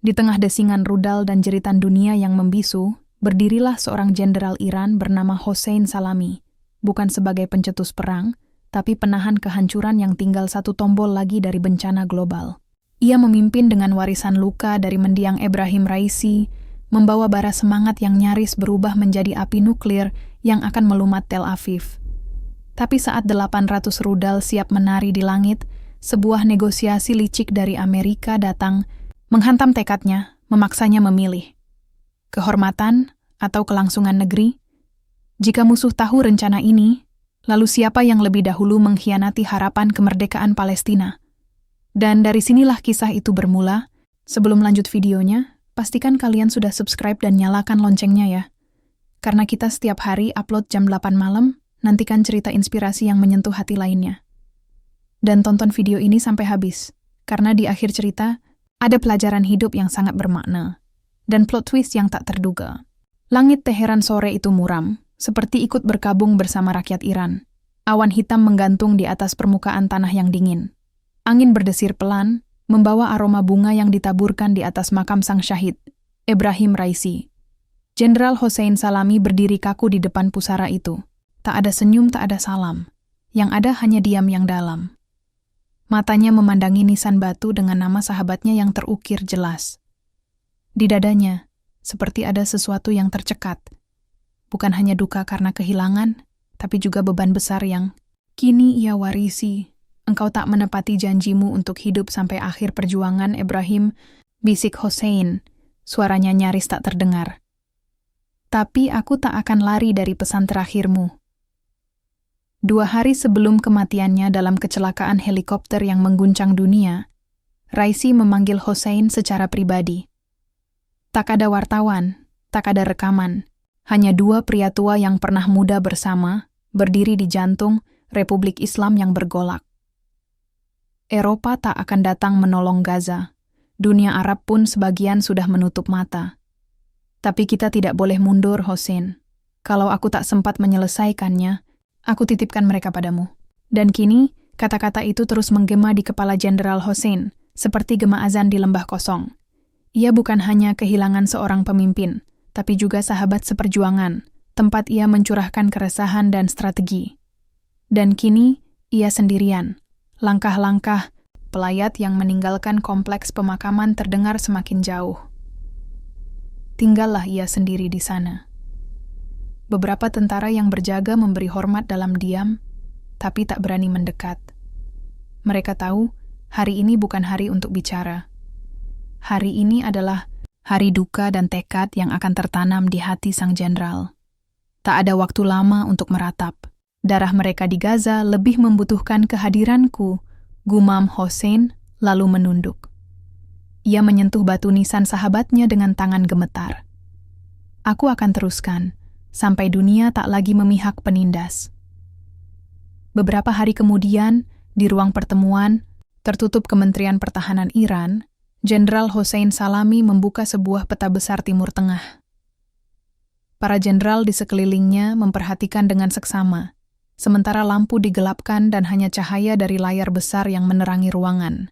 Di tengah desingan rudal dan jeritan dunia yang membisu, berdirilah seorang jenderal Iran bernama Hossein Salami, bukan sebagai pencetus perang, tapi penahan kehancuran yang tinggal satu tombol lagi dari bencana global. Ia memimpin dengan warisan luka dari mendiang Ebrahim Raisi, membawa bara semangat yang nyaris berubah menjadi api nuklir yang akan melumat Tel Aviv. Tapi saat 800 rudal siap menari di langit, sebuah negosiasi licik dari Amerika datang, menghantam tekadnya, memaksanya memilih. Kehormatan atau kelangsungan negeri? Jika musuh tahu rencana ini, lalu siapa yang lebih dahulu mengkhianati harapan kemerdekaan Palestina? Dan dari sinilah kisah itu bermula. Sebelum lanjut videonya, pastikan kalian sudah subscribe dan nyalakan loncengnya ya. Karena kita setiap hari upload jam 8 malam, nantikan cerita inspirasi yang menyentuh hati lainnya. Dan tonton video ini sampai habis, karena di akhir cerita, ada pelajaran hidup yang sangat bermakna, dan plot twist yang tak terduga. Langit Teheran sore itu muram, seperti ikut berkabung bersama rakyat Iran. Awan hitam menggantung di atas permukaan tanah yang dingin. Angin berdesir pelan, membawa aroma bunga yang ditaburkan di atas makam sang syahid, Ebrahim Raisi. Jenderal Hossein Salami berdiri kaku di depan pusara itu. Tak ada senyum, tak ada salam. Yang ada hanya diam yang dalam. Matanya memandangi nisan batu dengan nama sahabatnya yang terukir jelas. Di dadanya, seperti ada sesuatu yang tercekat. Bukan hanya duka karena kehilangan, tapi juga beban besar yang kini ia warisi. Engkau tak menepati janjimu untuk hidup sampai akhir perjuangan, Ebrahim, bisik Hossein. Suaranya nyaris tak terdengar. Tapi aku tak akan lari dari pesan terakhirmu. 2 hari sebelum kematiannya dalam kecelakaan helikopter yang mengguncang dunia, Raisi memanggil Hossein secara pribadi. Tak ada wartawan, tak ada rekaman, hanya 2 pria tua yang pernah muda bersama, berdiri di jantung Republik Islam yang bergolak. Eropa tak akan datang menolong Gaza. Dunia Arab pun sebagian sudah menutup mata. Tapi kita tidak boleh mundur, Hossein. Kalau aku tak sempat menyelesaikannya, aku titipkan mereka padamu. Dan kini, kata-kata itu terus menggema di kepala Jenderal Hossein, seperti gema azan di lembah kosong. Ia bukan hanya kehilangan seorang pemimpin, tapi juga sahabat seperjuangan, tempat ia mencurahkan keresahan dan strategi. Dan kini, ia sendirian. Langkah-langkah pelayat yang meninggalkan kompleks pemakaman terdengar semakin jauh. Tinggallah ia sendiri di sana. Beberapa tentara yang berjaga memberi hormat dalam diam, tapi tak berani mendekat. Mereka tahu, hari ini bukan hari untuk bicara. Hari ini adalah hari duka dan tekad yang akan tertanam di hati sang jenderal. Tak ada waktu lama untuk meratap. Darah mereka di Gaza lebih membutuhkan kehadiranku, gumam Hossein, lalu menunduk. Ia menyentuh batu nisan sahabatnya dengan tangan gemetar. Aku akan teruskan, sampai dunia tak lagi memihak penindas. Beberapa hari kemudian, di ruang pertemuan, tertutup Kementerian Pertahanan Iran, Jenderal Hossein Salami membuka sebuah peta besar Timur Tengah. Para jenderal di sekelilingnya memperhatikan dengan seksama, sementara lampu digelapkan dan hanya cahaya dari layar besar yang menerangi ruangan.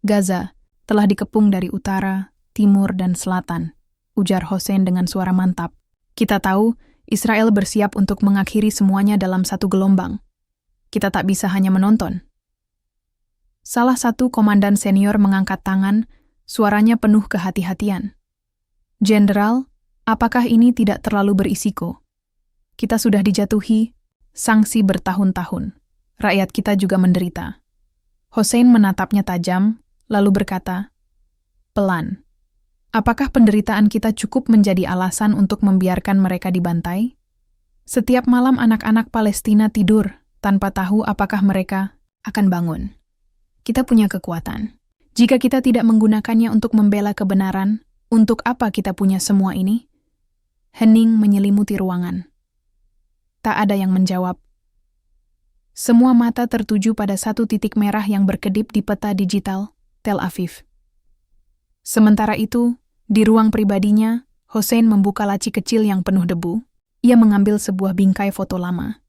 Gaza telah dikepung dari utara, timur, dan selatan, ujar Hossein dengan suara mantap. Kita tahu, Israel bersiap untuk mengakhiri semuanya dalam satu gelombang. Kita tak bisa hanya menonton. Salah satu komandan senior mengangkat tangan, suaranya penuh kehati-hatian. Jenderal, apakah ini tidak terlalu berisiko? Kita sudah dijatuhi sanksi bertahun-tahun. Rakyat kita juga menderita. Hossein menatapnya tajam, lalu berkata, pelan. Apakah penderitaan kita cukup menjadi alasan untuk membiarkan mereka dibantai? Setiap malam anak-anak Palestina tidur, tanpa tahu apakah mereka akan bangun. Kita punya kekuatan. Jika kita tidak menggunakannya untuk membela kebenaran, untuk apa kita punya semua ini? Hening menyelimuti ruangan. Tak ada yang menjawab. Semua mata tertuju pada satu titik merah yang berkedip di peta digital, Tel Aviv. Sementara itu, di ruang pribadinya, Hossein membuka laci kecil yang penuh debu. Ia mengambil sebuah bingkai foto lama.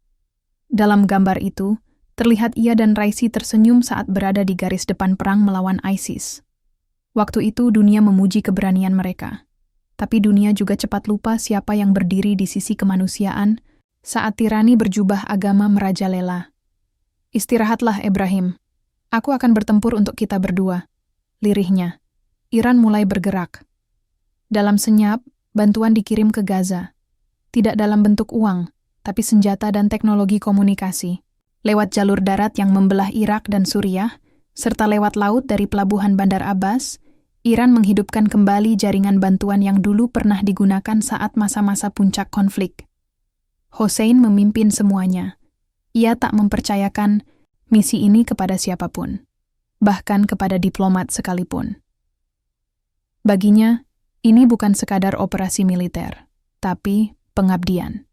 Dalam gambar itu, terlihat ia dan Raisi tersenyum saat berada di garis depan perang melawan ISIS. Waktu itu dunia memuji keberanian mereka. Tapi dunia juga cepat lupa siapa yang berdiri di sisi kemanusiaan saat tirani berjubah agama merajalela. Istirahatlah, Ibrahim. Aku akan bertempur untuk kita berdua. Lirihnya. Iran mulai bergerak. Dalam senyap, bantuan dikirim ke Gaza. Tidak dalam bentuk uang, tapi senjata dan teknologi komunikasi. Lewat jalur darat yang membelah Irak dan Suriah, serta lewat laut dari pelabuhan Bandar Abbas, Iran menghidupkan kembali jaringan bantuan yang dulu pernah digunakan saat masa-masa puncak konflik. Hossein memimpin semuanya. Ia tak mempercayakan misi ini kepada siapapun, bahkan kepada diplomat sekalipun. Baginya, ini bukan sekadar operasi militer, tapi pengabdian.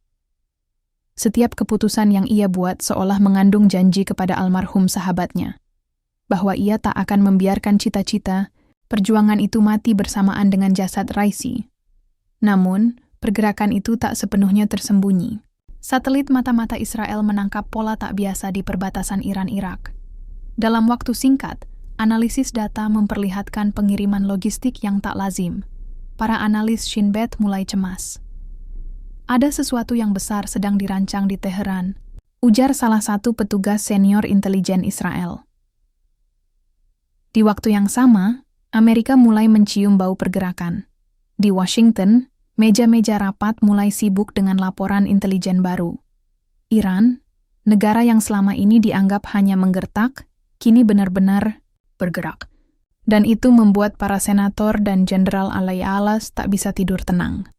Setiap keputusan yang ia buat seolah mengandung janji kepada almarhum sahabatnya, bahwa ia tak akan membiarkan cita-cita perjuangan itu mati bersamaan dengan jasad Raisi. Namun, pergerakan itu tak sepenuhnya tersembunyi. Satelit mata-mata Israel menangkap pola tak biasa di perbatasan Iran-Irak. Dalam waktu singkat, analisis data memperlihatkan pengiriman logistik yang tak lazim. Para analis Shin Bet mulai cemas. Ada sesuatu yang besar sedang dirancang di Teheran, ujar salah satu petugas senior intelijen Israel. Di waktu yang sama, Amerika mulai mencium bau pergerakan. Di Washington, meja-meja rapat mulai sibuk dengan laporan intelijen baru. Iran, negara yang selama ini dianggap hanya menggertak, kini benar-benar bergerak. Dan itu membuat para senator dan jenderal alay-alas tak bisa tidur tenang.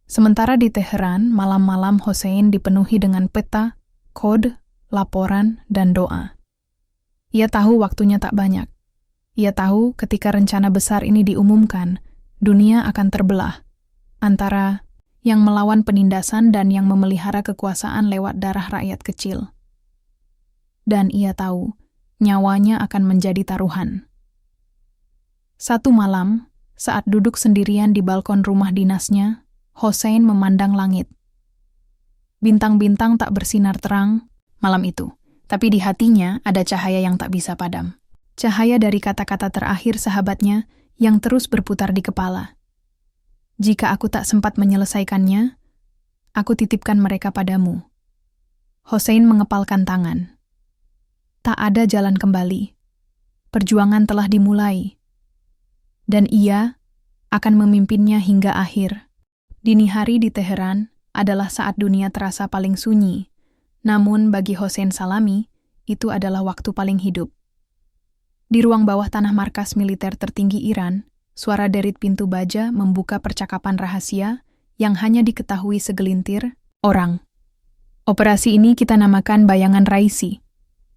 Sementara di Teheran, malam-malam Hossein dipenuhi dengan peta, kode, laporan, dan doa. Ia tahu waktunya tak banyak. Ia tahu ketika rencana besar ini diumumkan, dunia akan terbelah antara yang melawan penindasan dan yang memelihara kekuasaan lewat darah rakyat kecil. Dan ia tahu, nyawanya akan menjadi taruhan. Satu malam, saat duduk sendirian di balkon rumah dinasnya, Hossein memandang langit. Bintang-bintang tak bersinar terang malam itu, tapi di hatinya ada cahaya yang tak bisa padam. Cahaya dari kata-kata terakhir sahabatnya yang terus berputar di kepala. Jika aku tak sempat menyelesaikannya, aku titipkan mereka padamu. Hossein mengepalkan tangan. Tak ada jalan kembali. Perjuangan telah dimulai. Dan ia akan memimpinnya hingga akhir. Dini hari di Teheran adalah saat dunia terasa paling sunyi. Namun bagi Hossein Salami, itu adalah waktu paling hidup. Di ruang bawah tanah markas militer tertinggi Iran, suara derit pintu baja membuka percakapan rahasia yang hanya diketahui segelintir orang. Operasi ini kita namakan Bayangan Raisi,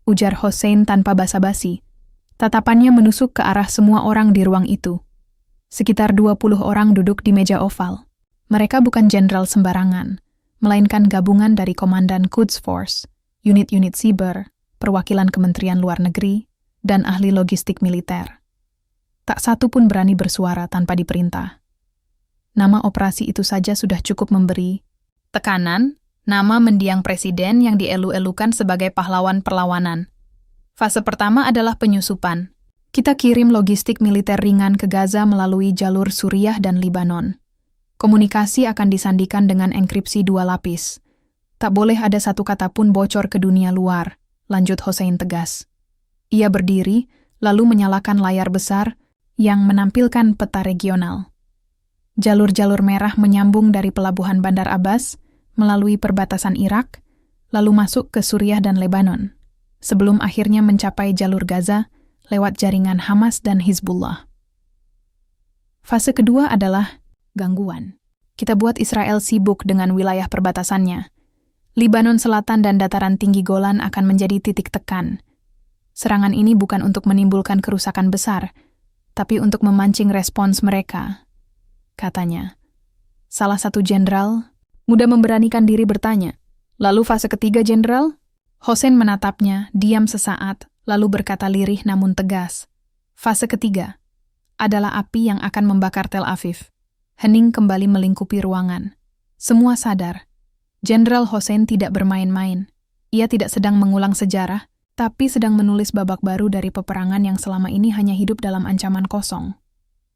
ujar Hossein tanpa basa-basi. Tatapannya menusuk ke arah semua orang di ruang itu. Sekitar 20 orang duduk di meja oval. Mereka bukan jenderal sembarangan, melainkan gabungan dari Komandan Quds Force, unit-unit siber, perwakilan Kementerian Luar Negeri, dan ahli logistik militer. Tak satu pun berani bersuara tanpa diperintah. Nama operasi itu saja sudah cukup memberi tekanan, nama mendiang presiden yang dielu-elukan sebagai pahlawan perlawanan. Fase pertama adalah penyusupan. Kita kirim logistik militer ringan ke Gaza melalui jalur Suriah dan Libanon. Komunikasi akan disandikan dengan enkripsi 2 lapis. Tak boleh ada satu kata pun bocor ke dunia luar, lanjut Hossein tegas. Ia berdiri, lalu menyalakan layar besar yang menampilkan peta regional. Jalur-jalur merah menyambung dari pelabuhan Bandar Abbas, melalui perbatasan Irak, lalu masuk ke Suriah dan Lebanon, sebelum akhirnya mencapai jalur Gaza lewat jaringan Hamas dan Hizbullah. Fase kedua adalah gangguan. Kita buat Israel sibuk dengan wilayah perbatasannya. Libanon Selatan dan dataran tinggi Golan akan menjadi titik tekan. Serangan ini bukan untuk menimbulkan kerusakan besar, tapi untuk memancing respons mereka, katanya. Salah satu jenderal mudah memberanikan diri bertanya, "Lalu fase ketiga, jenderal?" Hossein menatapnya, diam sesaat, lalu berkata lirih namun tegas, "Fase ketiga adalah api yang akan membakar Tel Aviv." Hening kembali melingkupi ruangan. Semua sadar, Jenderal Hossein tidak bermain-main. Ia tidak sedang mengulang sejarah, tapi sedang menulis babak baru dari peperangan yang selama ini hanya hidup dalam ancaman kosong.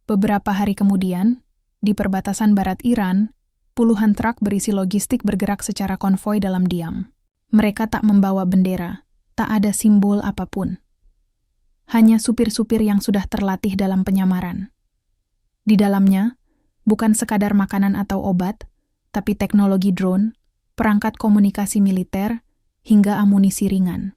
Beberapa hari kemudian, di perbatasan barat Iran, puluhan truk berisi logistik bergerak secara konvoi dalam diam. Mereka tak membawa bendera, tak ada simbol apapun. Hanya supir-supir yang sudah terlatih dalam penyamaran. Di dalamnya, bukan sekadar makanan atau obat, tapi teknologi drone, perangkat komunikasi militer, hingga amunisi ringan.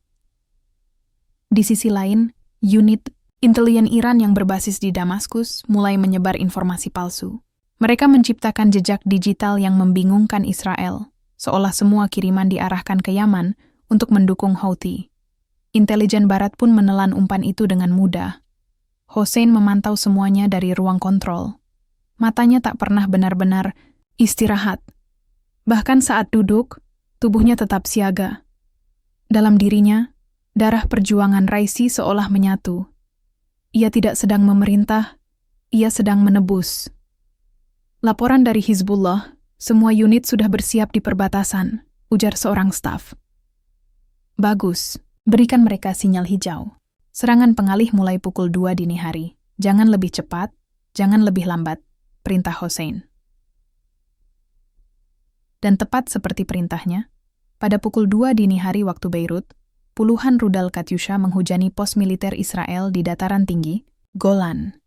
Di sisi lain, unit intelijen Iran yang berbasis di Damaskus mulai menyebar informasi palsu. Mereka menciptakan jejak digital yang membingungkan Israel, seolah semua kiriman diarahkan ke Yaman untuk mendukung Houthi. Intelijen Barat pun menelan umpan itu dengan mudah. Hossein memantau semuanya dari ruang kontrol. Matanya tak pernah benar-benar istirahat. Bahkan saat duduk, tubuhnya tetap siaga. Dalam dirinya, darah perjuangan Raisi seolah menyatu. Ia tidak sedang memerintah, ia sedang menebus. Laporan dari Hizbullah, semua unit sudah bersiap di perbatasan, ujar seorang staf. Bagus, berikan mereka sinyal hijau. Serangan pengalih mulai pukul 2 dini hari. Jangan lebih cepat, jangan lebih lambat, perintah Hossein. Dan tepat seperti perintahnya, pada pukul 2 dini hari waktu Beirut, puluhan rudal Katyusha menghujani pos militer Israel di dataran tinggi, Golan.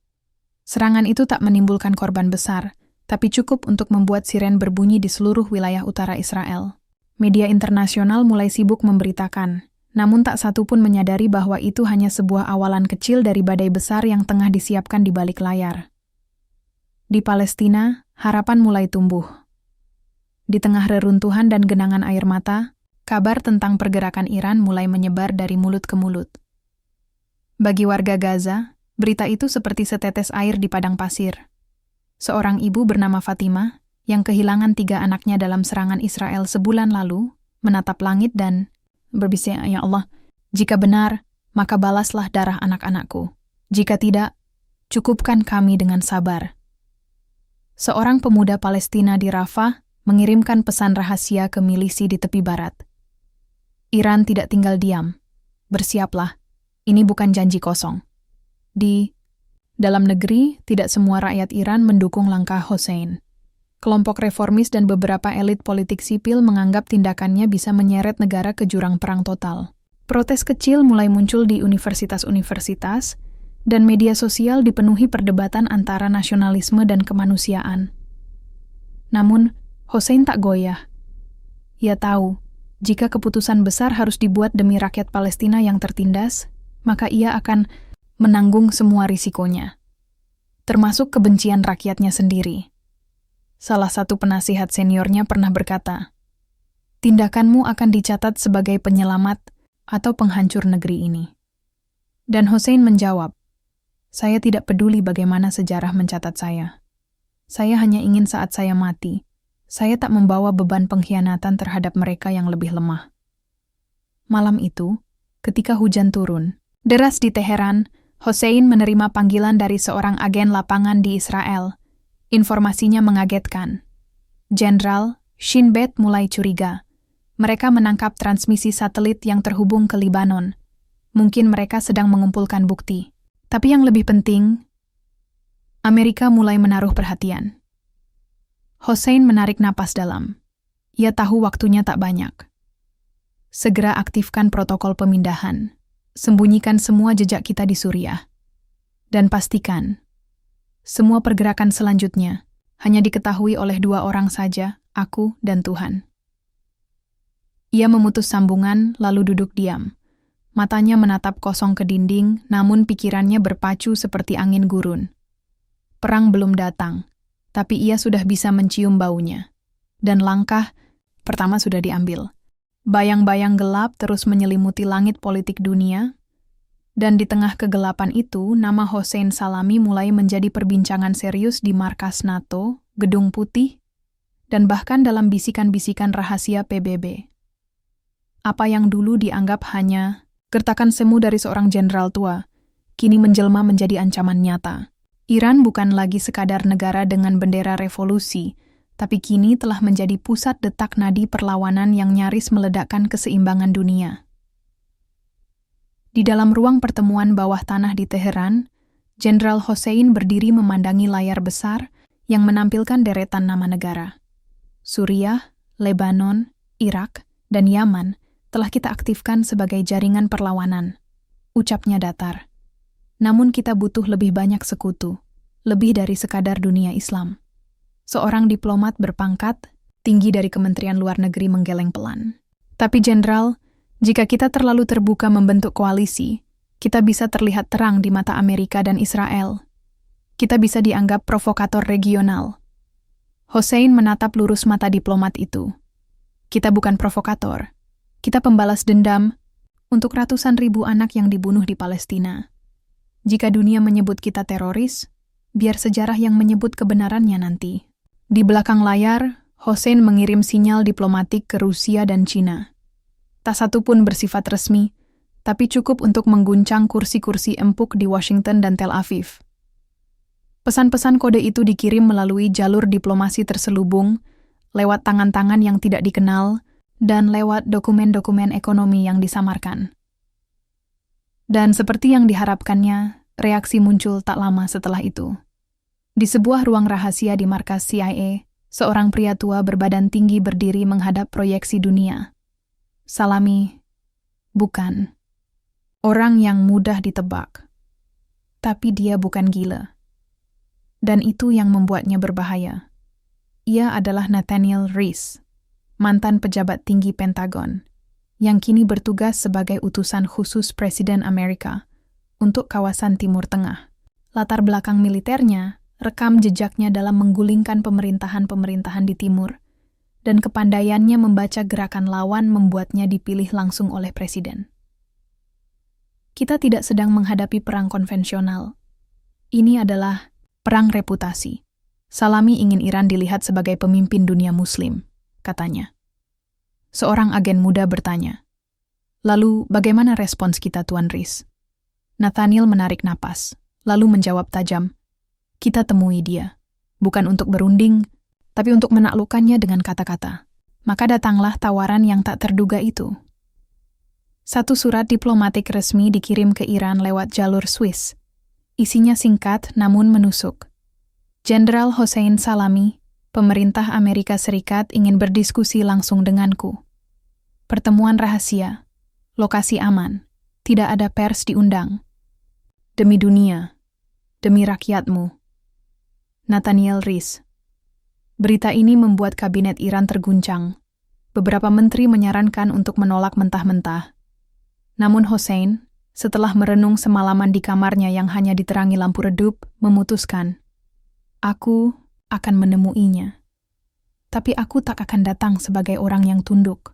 Serangan itu tak menimbulkan korban besar, tapi cukup untuk membuat siren berbunyi di seluruh wilayah utara Israel. Media internasional mulai sibuk memberitakan, namun tak satu pun menyadari bahwa itu hanya sebuah awalan kecil dari badai besar yang tengah disiapkan di balik layar. Di Palestina, harapan mulai tumbuh. Di tengah reruntuhan dan genangan air mata, kabar tentang pergerakan Iran mulai menyebar dari mulut ke mulut. Bagi warga Gaza, berita itu seperti setetes air di padang pasir. Seorang ibu bernama Fatimah, yang kehilangan 3 anaknya dalam serangan Israel sebulan lalu, menatap langit dan berbisik, "Ya Allah, jika benar, maka balaslah darah anak-anakku. Jika tidak, cukupkan kami dengan sabar." Seorang pemuda Palestina di Rafah mengirimkan pesan rahasia ke milisi di tepi barat. Iran tidak tinggal diam. Bersiaplah, ini bukan janji kosong. Di dalam negeri, tidak semua rakyat Iran mendukung langkah Hossein. Kelompok reformis dan beberapa elit politik sipil menganggap tindakannya bisa menyeret negara ke jurang perang total. Protes kecil mulai muncul di universitas-universitas, dan media sosial dipenuhi perdebatan antara nasionalisme dan kemanusiaan. Namun, Hossein tak goyah. Ia tahu, jika keputusan besar harus dibuat demi rakyat Palestina yang tertindas, maka ia akan menanggung semua risikonya, termasuk kebencian rakyatnya sendiri. Salah satu penasihat seniornya pernah berkata, "Tindakanmu akan dicatat sebagai penyelamat atau penghancur negeri ini." Dan Hossein menjawab, "Saya tidak peduli bagaimana sejarah mencatat saya. Saya hanya ingin saat saya mati, saya tak membawa beban pengkhianatan terhadap mereka yang lebih lemah." Malam itu, ketika hujan turun deras di Teheran, Hossein menerima panggilan dari seorang agen lapangan di Israel. Informasinya mengagetkan. Jenderal Shin Bet mulai curiga. Mereka menangkap transmisi satelit yang terhubung ke Libanon. Mungkin mereka sedang mengumpulkan bukti. Tapi yang lebih penting, Amerika mulai menaruh perhatian. Hossein menarik napas dalam. Ia tahu waktunya tak banyak. Segera aktifkan protokol pemindahan. Sembunyikan semua jejak kita di Suriah. Dan pastikan, semua pergerakan selanjutnya hanya diketahui oleh 2 orang saja, aku dan Tuhan. Ia memutus sambungan lalu duduk diam. Matanya menatap kosong ke dinding, namun pikirannya berpacu seperti angin gurun. Perang belum datang, tapi ia sudah bisa mencium baunya. Dan langkah pertama sudah diambil. Bayang-bayang gelap terus menyelimuti langit politik dunia, dan di tengah kegelapan itu, nama Hossein Salami mulai menjadi perbincangan serius di markas NATO, Gedung Putih, dan bahkan dalam bisikan-bisikan rahasia PBB. Apa yang dulu dianggap hanya gertakan semu dari seorang jenderal tua, kini menjelma menjadi ancaman nyata. Iran bukan lagi sekadar negara dengan bendera revolusi, tapi kini telah menjadi pusat detak nadi perlawanan yang nyaris meledakkan keseimbangan dunia. Di dalam ruang pertemuan bawah tanah di Teheran, Jenderal Hossein berdiri memandangi layar besar yang menampilkan deretan nama negara. Suriah, Lebanon, Irak, dan Yaman telah kita aktifkan sebagai jaringan perlawanan. Ucapnya datar. Namun kita butuh lebih banyak sekutu, lebih dari sekadar dunia Islam. Seorang diplomat berpangkat tinggi dari Kementerian Luar Negeri menggeleng pelan. Tapi Jenderal, jika kita terlalu terbuka membentuk koalisi, kita bisa terlihat terang di mata Amerika dan Israel. Kita bisa dianggap provokator regional. Hossein menatap lurus mata diplomat itu. Kita bukan provokator. Kita pembalas dendam untuk ratusan ribu anak yang dibunuh di Palestina. Jika dunia menyebut kita teroris, biar sejarah yang menyebut kebenarannya nanti. Di belakang layar, Hossein mengirim sinyal diplomatik ke Rusia dan Cina. Tak satu pun bersifat resmi, tapi cukup untuk mengguncang kursi-kursi empuk di Washington dan Tel Aviv. Pesan-pesan kode itu dikirim melalui jalur diplomasi terselubung, lewat tangan-tangan yang tidak dikenal, dan lewat dokumen-dokumen ekonomi yang disamarkan. Dan seperti yang diharapkannya, reaksi muncul tak lama setelah itu. Di sebuah ruang rahasia di markas CIA, seorang pria tua berbadan tinggi berdiri menghadap proyeksi dunia. Salami, bukan. Orang yang mudah ditebak. Tapi dia bukan gila. Dan itu yang membuatnya berbahaya. Ia adalah Nathaniel Rees, mantan pejabat tinggi Pentagon, yang kini bertugas sebagai utusan khusus Presiden Amerika untuk kawasan Timur Tengah. Latar belakang militernya, rekam jejaknya dalam menggulingkan pemerintahan-pemerintahan di Timur, dan kepandaiannya membaca gerakan lawan membuatnya dipilih langsung oleh Presiden. Kita tidak sedang menghadapi perang konvensional. Ini adalah perang reputasi. Salami ingin Iran dilihat sebagai pemimpin dunia Muslim, katanya. Seorang agen muda bertanya, "Lalu bagaimana respons kita, Tuan Rees?" Nathaniel menarik napas, lalu menjawab tajam, "Kita temui dia, bukan untuk berunding, tapi untuk menaklukkannya dengan kata-kata." Maka datanglah tawaran yang tak terduga itu. Satu surat diplomatik resmi dikirim ke Iran lewat jalur Swiss. Isinya singkat namun menusuk. Jenderal Hossein Salami, pemerintah Amerika Serikat ingin berdiskusi langsung denganku. Pertemuan rahasia, lokasi aman, tidak ada pers diundang. Demi dunia, demi rakyatmu. Nathaniel Rees. Berita ini membuat kabinet Iran terguncang. Beberapa menteri menyarankan untuk menolak mentah-mentah. Namun Hossein, setelah merenung semalaman di kamarnya yang hanya diterangi lampu redup, memutuskan, "Aku akan menemuinya. Tapi aku tak akan datang sebagai orang yang tunduk.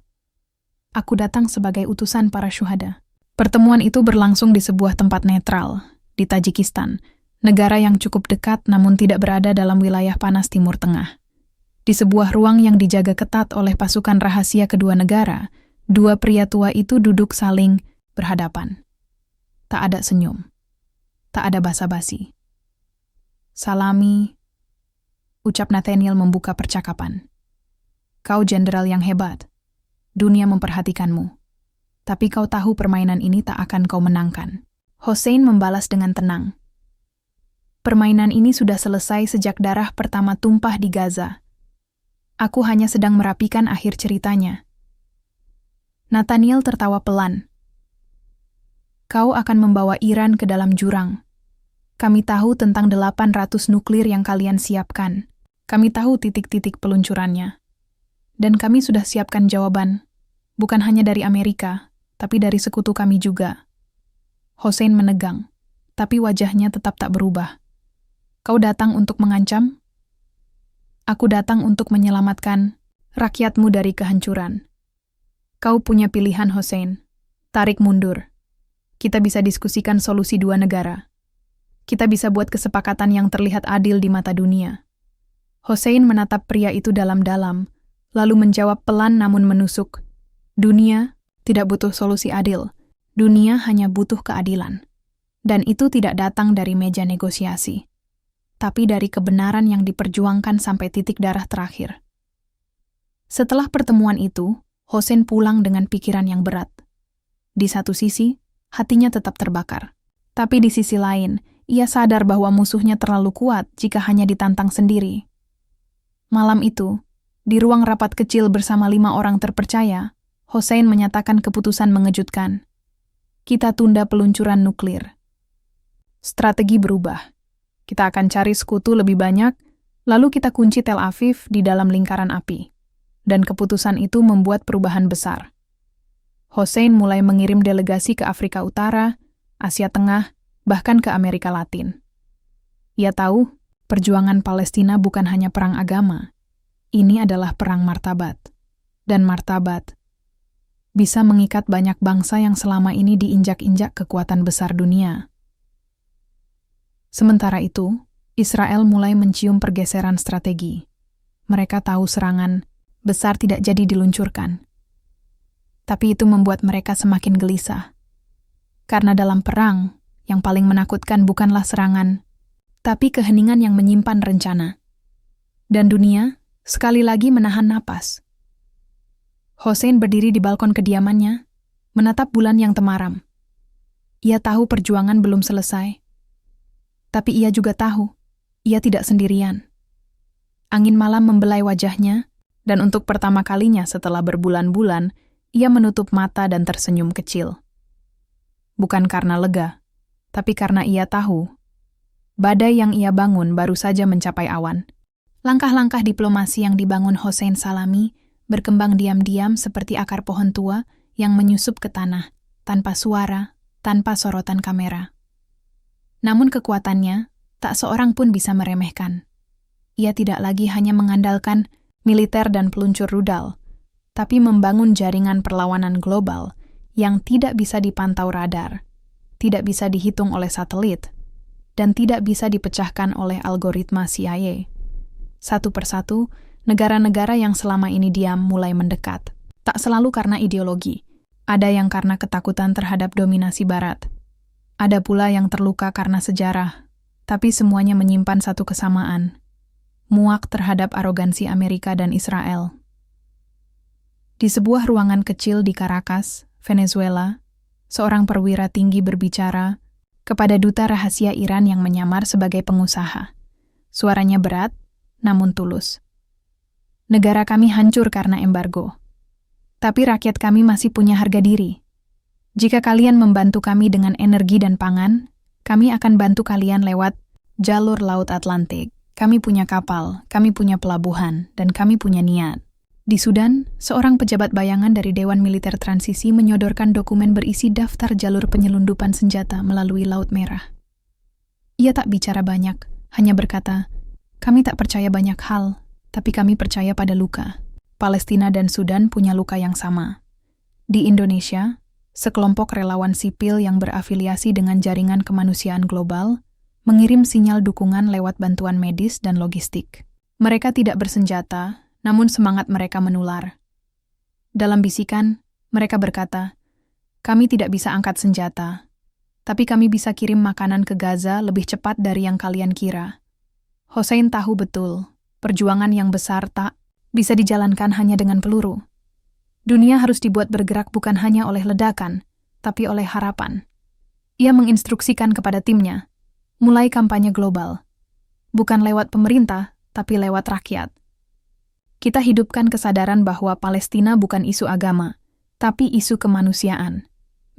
Aku datang sebagai utusan para syuhada." Pertemuan itu berlangsung di sebuah tempat netral, di Tajikistan, negara yang cukup dekat namun tidak berada dalam wilayah panas Timur Tengah. Di sebuah ruang yang dijaga ketat oleh pasukan rahasia kedua negara, dua pria tua itu duduk saling berhadapan. Tak ada senyum. Tak ada basa-basi. "Salami," ucap Nathaniel membuka percakapan. "Kau jenderal yang hebat. Dunia memperhatikanmu. Tapi kau tahu permainan ini tak akan kau menangkan." Hossein membalas dengan tenang. "Permainan ini sudah selesai sejak darah pertama tumpah di Gaza. Aku hanya sedang merapikan akhir ceritanya." Nathaniel tertawa pelan. "Kau akan membawa Iran ke dalam jurang. Kami tahu tentang 800 nuklir yang kalian siapkan. Kami tahu titik-titik peluncurannya. Dan kami sudah siapkan jawaban, bukan hanya dari Amerika, tapi dari sekutu kami juga." Hossein menegang, tapi wajahnya tetap tak berubah. "Kau datang untuk mengancam?" "Aku datang untuk menyelamatkan rakyatmu dari kehancuran." "Kau punya pilihan, Hossein. Tarik mundur. Kita bisa diskusikan solusi dua negara. Kita bisa buat kesepakatan yang terlihat adil di mata dunia." Hossein menatap pria itu dalam-dalam, lalu menjawab pelan namun menusuk, "Dunia tidak butuh solusi adil. Dunia hanya butuh keadilan. Dan itu tidak datang dari meja negosiasi, tapi dari kebenaran yang diperjuangkan sampai titik darah terakhir." Setelah pertemuan itu, Hossein pulang dengan pikiran yang berat. Di satu sisi, hatinya tetap terbakar. Tapi di sisi lain, Ia sadar bahwa musuhnya terlalu kuat jika hanya ditantang sendiri. Malam itu, di ruang rapat kecil bersama 5 orang terpercaya, Hossein menyatakan keputusan mengejutkan. Kita tunda peluncuran nuklir. Strategi berubah. Kita akan cari sekutu lebih banyak, lalu kita kunci Tel Aviv di dalam lingkaran api. Dan keputusan itu membuat perubahan besar. Hossein mulai mengirim delegasi ke Afrika Utara, Asia Tengah, bahkan ke Amerika Latin. Ia tahu, perjuangan Palestina bukan hanya perang agama. Ini adalah perang martabat. Dan martabat bisa mengikat banyak bangsa yang selama ini diinjak-injak kekuatan besar dunia. Sementara itu, Israel mulai mencium pergeseran strategi. Mereka tahu serangan besar tidak jadi diluncurkan. Tapi itu membuat mereka semakin gelisah. Karena dalam perang, yang paling menakutkan bukanlah serangan, tapi keheningan yang menyimpan rencana. Dan dunia sekali lagi menahan napas. Hossein berdiri di balkon kediamannya, menatap bulan yang temaram. Ia tahu perjuangan belum selesai. Tapi ia juga tahu, ia tidak sendirian. Angin malam membelai wajahnya, dan untuk pertama kalinya setelah berbulan-bulan, ia menutup mata dan tersenyum kecil. Bukan karena lega, tapi karena ia tahu, badai yang ia bangun baru saja mencapai awan. Langkah-langkah diplomasi yang dibangun Hossein Salami berkembang diam-diam seperti akar pohon tua yang menyusup ke tanah, tanpa suara, tanpa sorotan kamera. Namun kekuatannya, tak seorang pun bisa meremehkan. Ia tidak lagi hanya mengandalkan militer dan peluncur rudal, tapi membangun jaringan perlawanan global yang tidak bisa dipantau radar, tidak bisa dihitung oleh satelit, dan tidak bisa dipecahkan oleh algoritma CIA. Satu persatu, negara-negara yang selama ini diam mulai mendekat. Tak selalu karena ideologi. Ada yang karena ketakutan terhadap dominasi Barat. Ada pula yang terluka karena sejarah. Tapi semuanya menyimpan satu kesamaan. Muak terhadap arogansi Amerika dan Israel. Di sebuah ruangan kecil di Caracas, Venezuela, seorang perwira tinggi berbicara kepada duta rahasia Iran yang menyamar sebagai pengusaha. Suaranya berat, namun tulus. Negara kami hancur karena embargo. Tapi rakyat kami masih punya harga diri. Jika kalian membantu kami dengan energi dan pangan, kami akan bantu kalian lewat jalur Laut Atlantik. Kami punya kapal, kami punya pelabuhan, dan kami punya niat. Di Sudan, seorang pejabat bayangan dari Dewan Militer Transisi menyodorkan dokumen berisi daftar jalur penyelundupan senjata melalui Laut Merah. Ia tak bicara banyak, hanya berkata, "Kami tak percaya banyak hal, tapi kami percaya pada luka. Palestina dan Sudan punya luka yang sama." Di Indonesia, sekelompok relawan sipil yang berafiliasi dengan jaringan kemanusiaan global mengirim sinyal dukungan lewat bantuan medis dan logistik. Mereka tidak bersenjata, namun semangat mereka menular. Dalam bisikan, mereka berkata, "Kami tidak bisa angkat senjata, tapi kami bisa kirim makanan ke Gaza lebih cepat dari yang kalian kira." Hossein tahu betul, perjuangan yang besar tak bisa dijalankan hanya dengan peluru. Dunia harus dibuat bergerak bukan hanya oleh ledakan, tapi oleh harapan. Ia menginstruksikan kepada timnya, mulai kampanye global. Bukan lewat pemerintah, tapi lewat rakyat. Kita hidupkan kesadaran bahwa Palestina bukan isu agama, tapi isu kemanusiaan.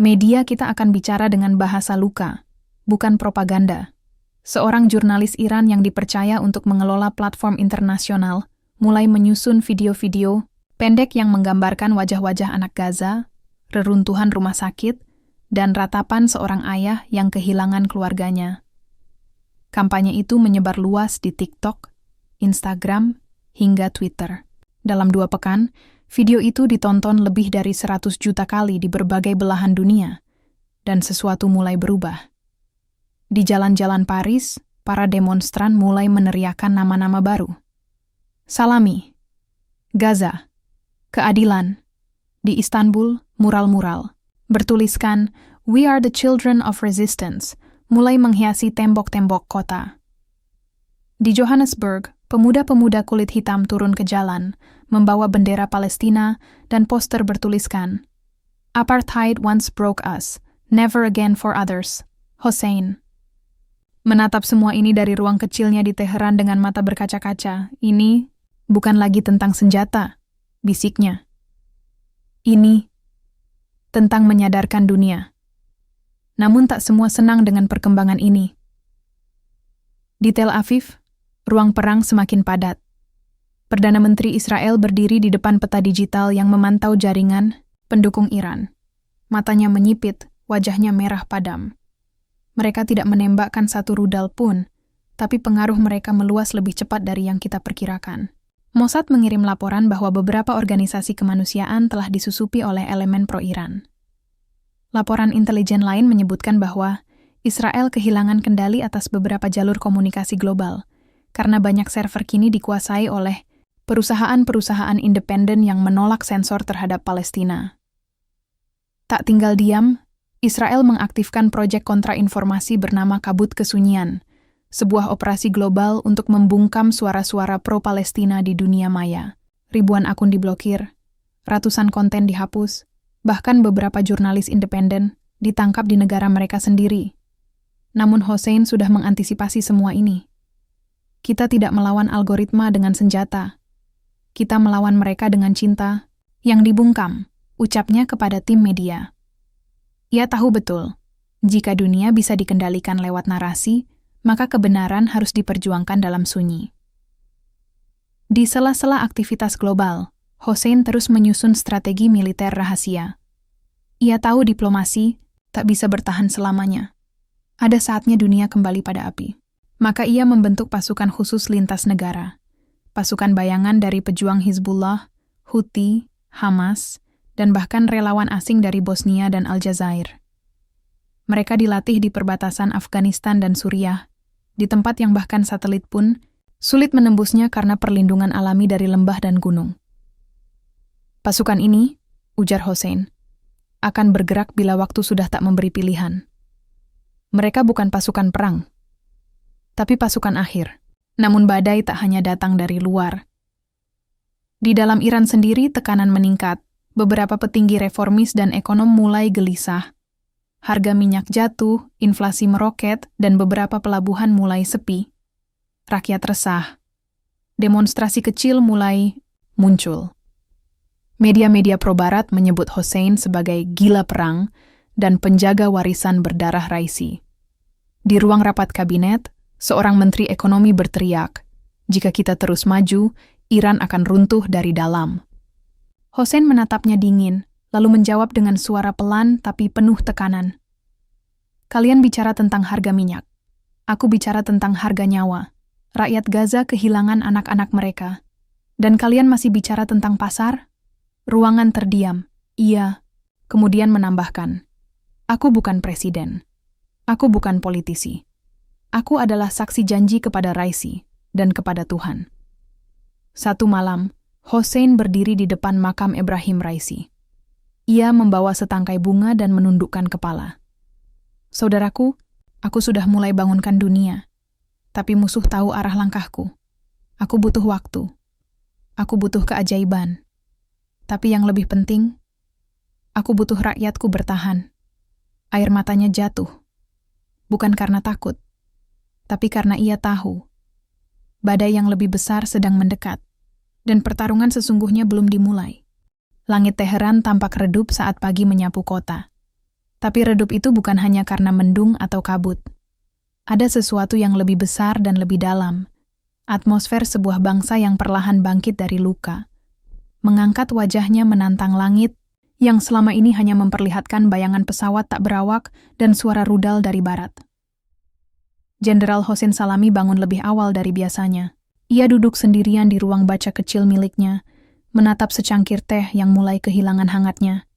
Media kita akan bicara dengan bahasa luka, bukan propaganda. Seorang jurnalis Iran yang dipercaya untuk mengelola platform internasional mulai menyusun video-video pendek yang menggambarkan wajah-wajah anak Gaza, reruntuhan rumah sakit, dan ratapan seorang ayah yang kehilangan keluarganya. Kampanye itu menyebar luas di TikTok, Instagram, hingga Twitter. Dalam 2 pekan, video itu ditonton lebih dari 100 juta kali di berbagai belahan dunia, dan sesuatu mulai berubah. Di jalan-jalan Paris, para demonstran mulai meneriakkan nama-nama baru. Salami, Gaza, keadilan. Di Istanbul, mural-mural bertuliskan "We are the children of resistance" mulai menghiasi tembok-tembok kota. Di Johannesburg, pemuda-pemuda kulit hitam turun ke jalan, membawa bendera Palestina dan poster bertuliskan, "Apartheid once broke us, never again for others. Hossein." menatap semua ini dari ruang kecilnya di Teheran dengan mata berkaca-kaca. Ini bukan lagi tentang senjata, bisiknya. Ini tentang menyadarkan dunia. Namun tak semua senang dengan perkembangan ini. Di Tel Aviv, ruang perang semakin padat. Perdana Menteri Israel berdiri di depan peta digital yang memantau jaringan pendukung Iran. Matanya menyipit, wajahnya merah padam. Mereka tidak menembakkan satu rudal pun, tapi pengaruh mereka meluas lebih cepat dari yang kita perkirakan. Mossad mengirim laporan bahwa beberapa organisasi kemanusiaan telah disusupi oleh elemen pro-Iran. Laporan intelijen lain menyebutkan bahwa Israel kehilangan kendali atas beberapa jalur komunikasi global, karena banyak server kini dikuasai oleh perusahaan-perusahaan independen yang menolak sensor terhadap Palestina. Tak tinggal diam, Israel mengaktifkan proyek kontrainformasi bernama Kabut Kesunyian, sebuah operasi global untuk membungkam suara-suara pro-Palestina di dunia maya. Ribuan akun diblokir, ratusan konten dihapus, bahkan beberapa jurnalis independen ditangkap di negara mereka sendiri. Namun Hossein sudah mengantisipasi semua ini. Kita tidak melawan algoritma dengan senjata. Kita melawan mereka dengan cinta yang dibungkam, ucapnya kepada tim media. Ia tahu betul, jika dunia bisa dikendalikan lewat narasi, maka kebenaran harus diperjuangkan dalam sunyi. Di sela-sela aktivitas global, Hossein terus menyusun strategi militer rahasia. Ia tahu diplomasi tak bisa bertahan selamanya. Ada saatnya dunia kembali pada api. Maka ia membentuk pasukan khusus lintas negara. Pasukan bayangan dari pejuang Hizbullah, Houthi, Hamas, dan bahkan relawan asing dari Bosnia dan Aljazair. Mereka dilatih di perbatasan Afghanistan dan Suriah, di tempat yang bahkan satelit pun sulit menembusnya karena perlindungan alami dari lembah dan gunung. Pasukan ini, ujar Hossein, akan bergerak bila waktu sudah tak memberi pilihan. Mereka bukan pasukan perang, tapi pasukan akhir. Namun badai tak hanya datang dari luar. Di dalam Iran sendiri tekanan meningkat, beberapa petinggi reformis dan ekonom mulai gelisah. Harga minyak jatuh, inflasi meroket, dan beberapa pelabuhan mulai sepi. Rakyat resah. Demonstrasi kecil mulai muncul. Media-media pro-barat menyebut Hossein sebagai gila perang dan penjaga warisan berdarah Raisi. Di ruang rapat kabinet, seorang menteri ekonomi berteriak, jika kita terus maju, Iran akan runtuh dari dalam. Hossein menatapnya dingin, lalu menjawab dengan suara pelan tapi penuh tekanan. Kalian bicara tentang harga minyak. Aku bicara tentang harga nyawa. Rakyat Gaza kehilangan anak-anak mereka. Dan kalian masih bicara tentang pasar? Ruangan terdiam. Iya. Kemudian menambahkan, aku bukan presiden. Aku bukan politisi. Aku adalah saksi janji kepada Raisi dan kepada Tuhan. Satu malam, Hossein berdiri di depan makam Ibrahim Raisi. Ia membawa setangkai bunga dan menundukkan kepala. Saudaraku, aku sudah mulai bangunkan dunia, tapi musuh tahu arah langkahku. Aku butuh waktu. Aku butuh keajaiban. Tapi yang lebih penting, aku butuh rakyatku bertahan. Air matanya jatuh. Bukan karena takut, tapi karena ia tahu, badai yang lebih besar sedang mendekat, dan pertarungan sesungguhnya belum dimulai. Langit Teheran tampak redup saat pagi menyapu kota. Tapi redup itu bukan hanya karena mendung atau kabut. Ada sesuatu yang lebih besar dan lebih dalam. Atmosfer sebuah bangsa yang perlahan bangkit dari luka. Mengangkat wajahnya menantang langit, yang selama ini hanya memperlihatkan bayangan pesawat tak berawak dan suara rudal dari barat. Jenderal Hossein Salami bangun lebih awal dari biasanya. Ia duduk sendirian di ruang baca kecil miliknya, menatap secangkir teh yang mulai kehilangan hangatnya.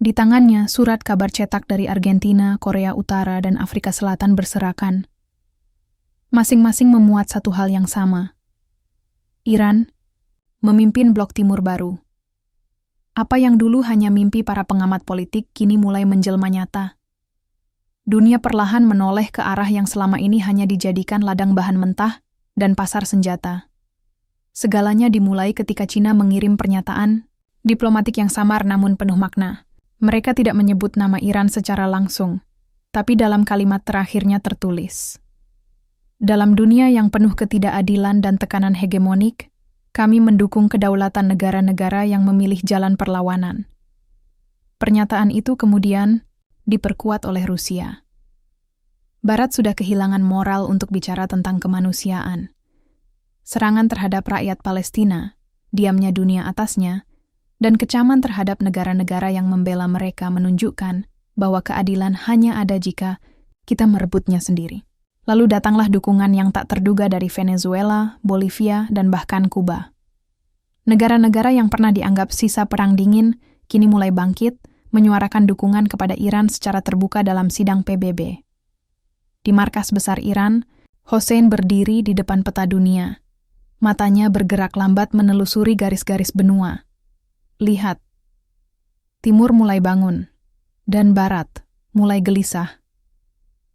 Di tangannya, surat kabar cetak dari Argentina, Korea Utara, dan Afrika Selatan berserakan. Masing-masing memuat satu hal yang sama. Iran memimpin blok timur baru. Apa yang dulu hanya mimpi para pengamat politik kini mulai menjelma nyata. Dunia perlahan menoleh ke arah yang selama ini hanya dijadikan ladang bahan mentah dan pasar senjata. Segalanya dimulai ketika Cina mengirim pernyataan diplomatik yang samar namun penuh makna. Mereka tidak menyebut nama Iran secara langsung, tapi dalam kalimat terakhirnya tertulis, "Dalam dunia yang penuh ketidakadilan dan tekanan hegemonik, kami mendukung kedaulatan negara-negara yang memilih jalan perlawanan." Pernyataan itu kemudian diperkuat oleh Rusia. Barat sudah kehilangan moral untuk bicara tentang kemanusiaan. Serangan terhadap rakyat Palestina, diamnya dunia atasnya, dan kecaman terhadap negara-negara yang membela mereka menunjukkan bahwa keadilan hanya ada jika kita merebutnya sendiri. Lalu datanglah dukungan yang tak terduga dari Venezuela, Bolivia, dan bahkan Kuba. Negara-negara yang pernah dianggap sisa perang dingin kini mulai bangkit, menyuarakan dukungan kepada Iran secara terbuka dalam sidang PBB. Di markas besar Iran, Hossein berdiri di depan peta dunia. Matanya bergerak lambat menelusuri garis-garis benua. Lihat, Timur mulai bangun, dan Barat mulai gelisah.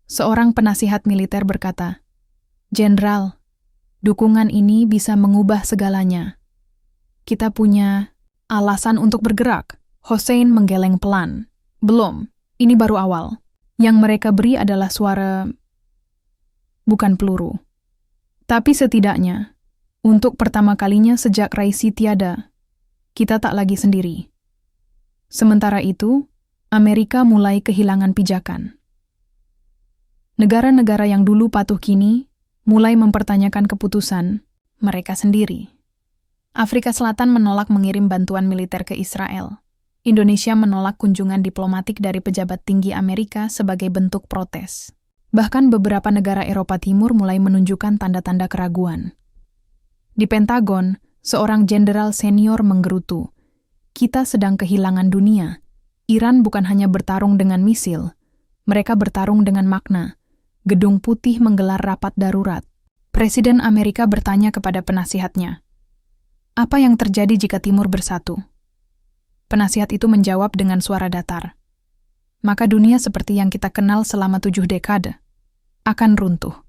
Seorang penasihat militer berkata, "Jenderal, dukungan ini bisa mengubah segalanya. Kita punya alasan untuk bergerak." Hossein menggeleng pelan. "Belum, ini baru awal. Yang mereka beri adalah suara, bukan peluru. Tapi setidaknya, untuk pertama kalinya sejak Raisi tiada, kita tak lagi sendiri." Sementara itu, Amerika mulai kehilangan pijakan. Negara-negara yang dulu patuh kini mulai mempertanyakan keputusan mereka sendiri. Afrika Selatan menolak mengirim bantuan militer ke Israel. Indonesia menolak kunjungan diplomatik dari pejabat tinggi Amerika sebagai bentuk protes. Bahkan beberapa negara Eropa Timur mulai menunjukkan tanda-tanda keraguan. Di Pentagon, seorang jenderal senior menggerutu, "Kita sedang kehilangan dunia. Iran bukan hanya bertarung dengan misil, mereka bertarung dengan makna." Gedung Putih menggelar rapat darurat. Presiden Amerika bertanya kepada penasihatnya, "Apa yang terjadi jika Timur bersatu?" Penasihat itu menjawab dengan suara datar, "Maka dunia seperti yang kita kenal selama 7 dekade akan runtuh."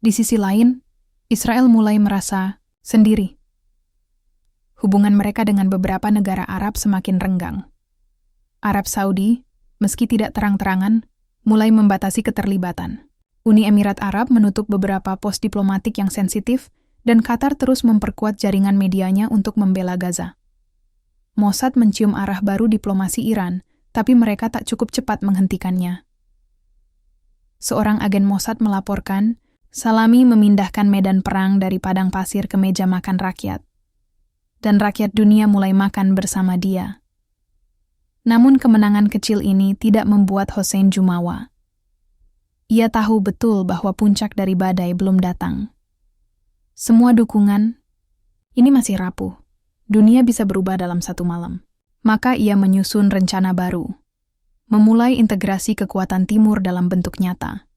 Di sisi lain, Israel mulai merasa sendiri. Hubungan mereka dengan beberapa negara Arab semakin renggang. Arab Saudi, meski tidak terang-terangan, mulai membatasi keterlibatan. Uni Emirat Arab menutup beberapa pos diplomatik yang sensitif, dan Qatar terus memperkuat jaringan medianya untuk membela Gaza. Mossad mencium arah baru diplomasi Iran, tapi mereka tak cukup cepat menghentikannya. Seorang agen Mossad melaporkan, Salami memindahkan medan perang dari padang pasir ke meja makan rakyat. Dan rakyat dunia mulai makan bersama dia. Namun kemenangan kecil ini tidak membuat Hossein jumawa. Ia tahu betul bahwa puncak dari badai belum datang. Semua dukungan, ini masih rapuh. Dunia bisa berubah dalam satu malam. Maka ia menyusun rencana baru. Memulai integrasi kekuatan Timur dalam bentuk nyata.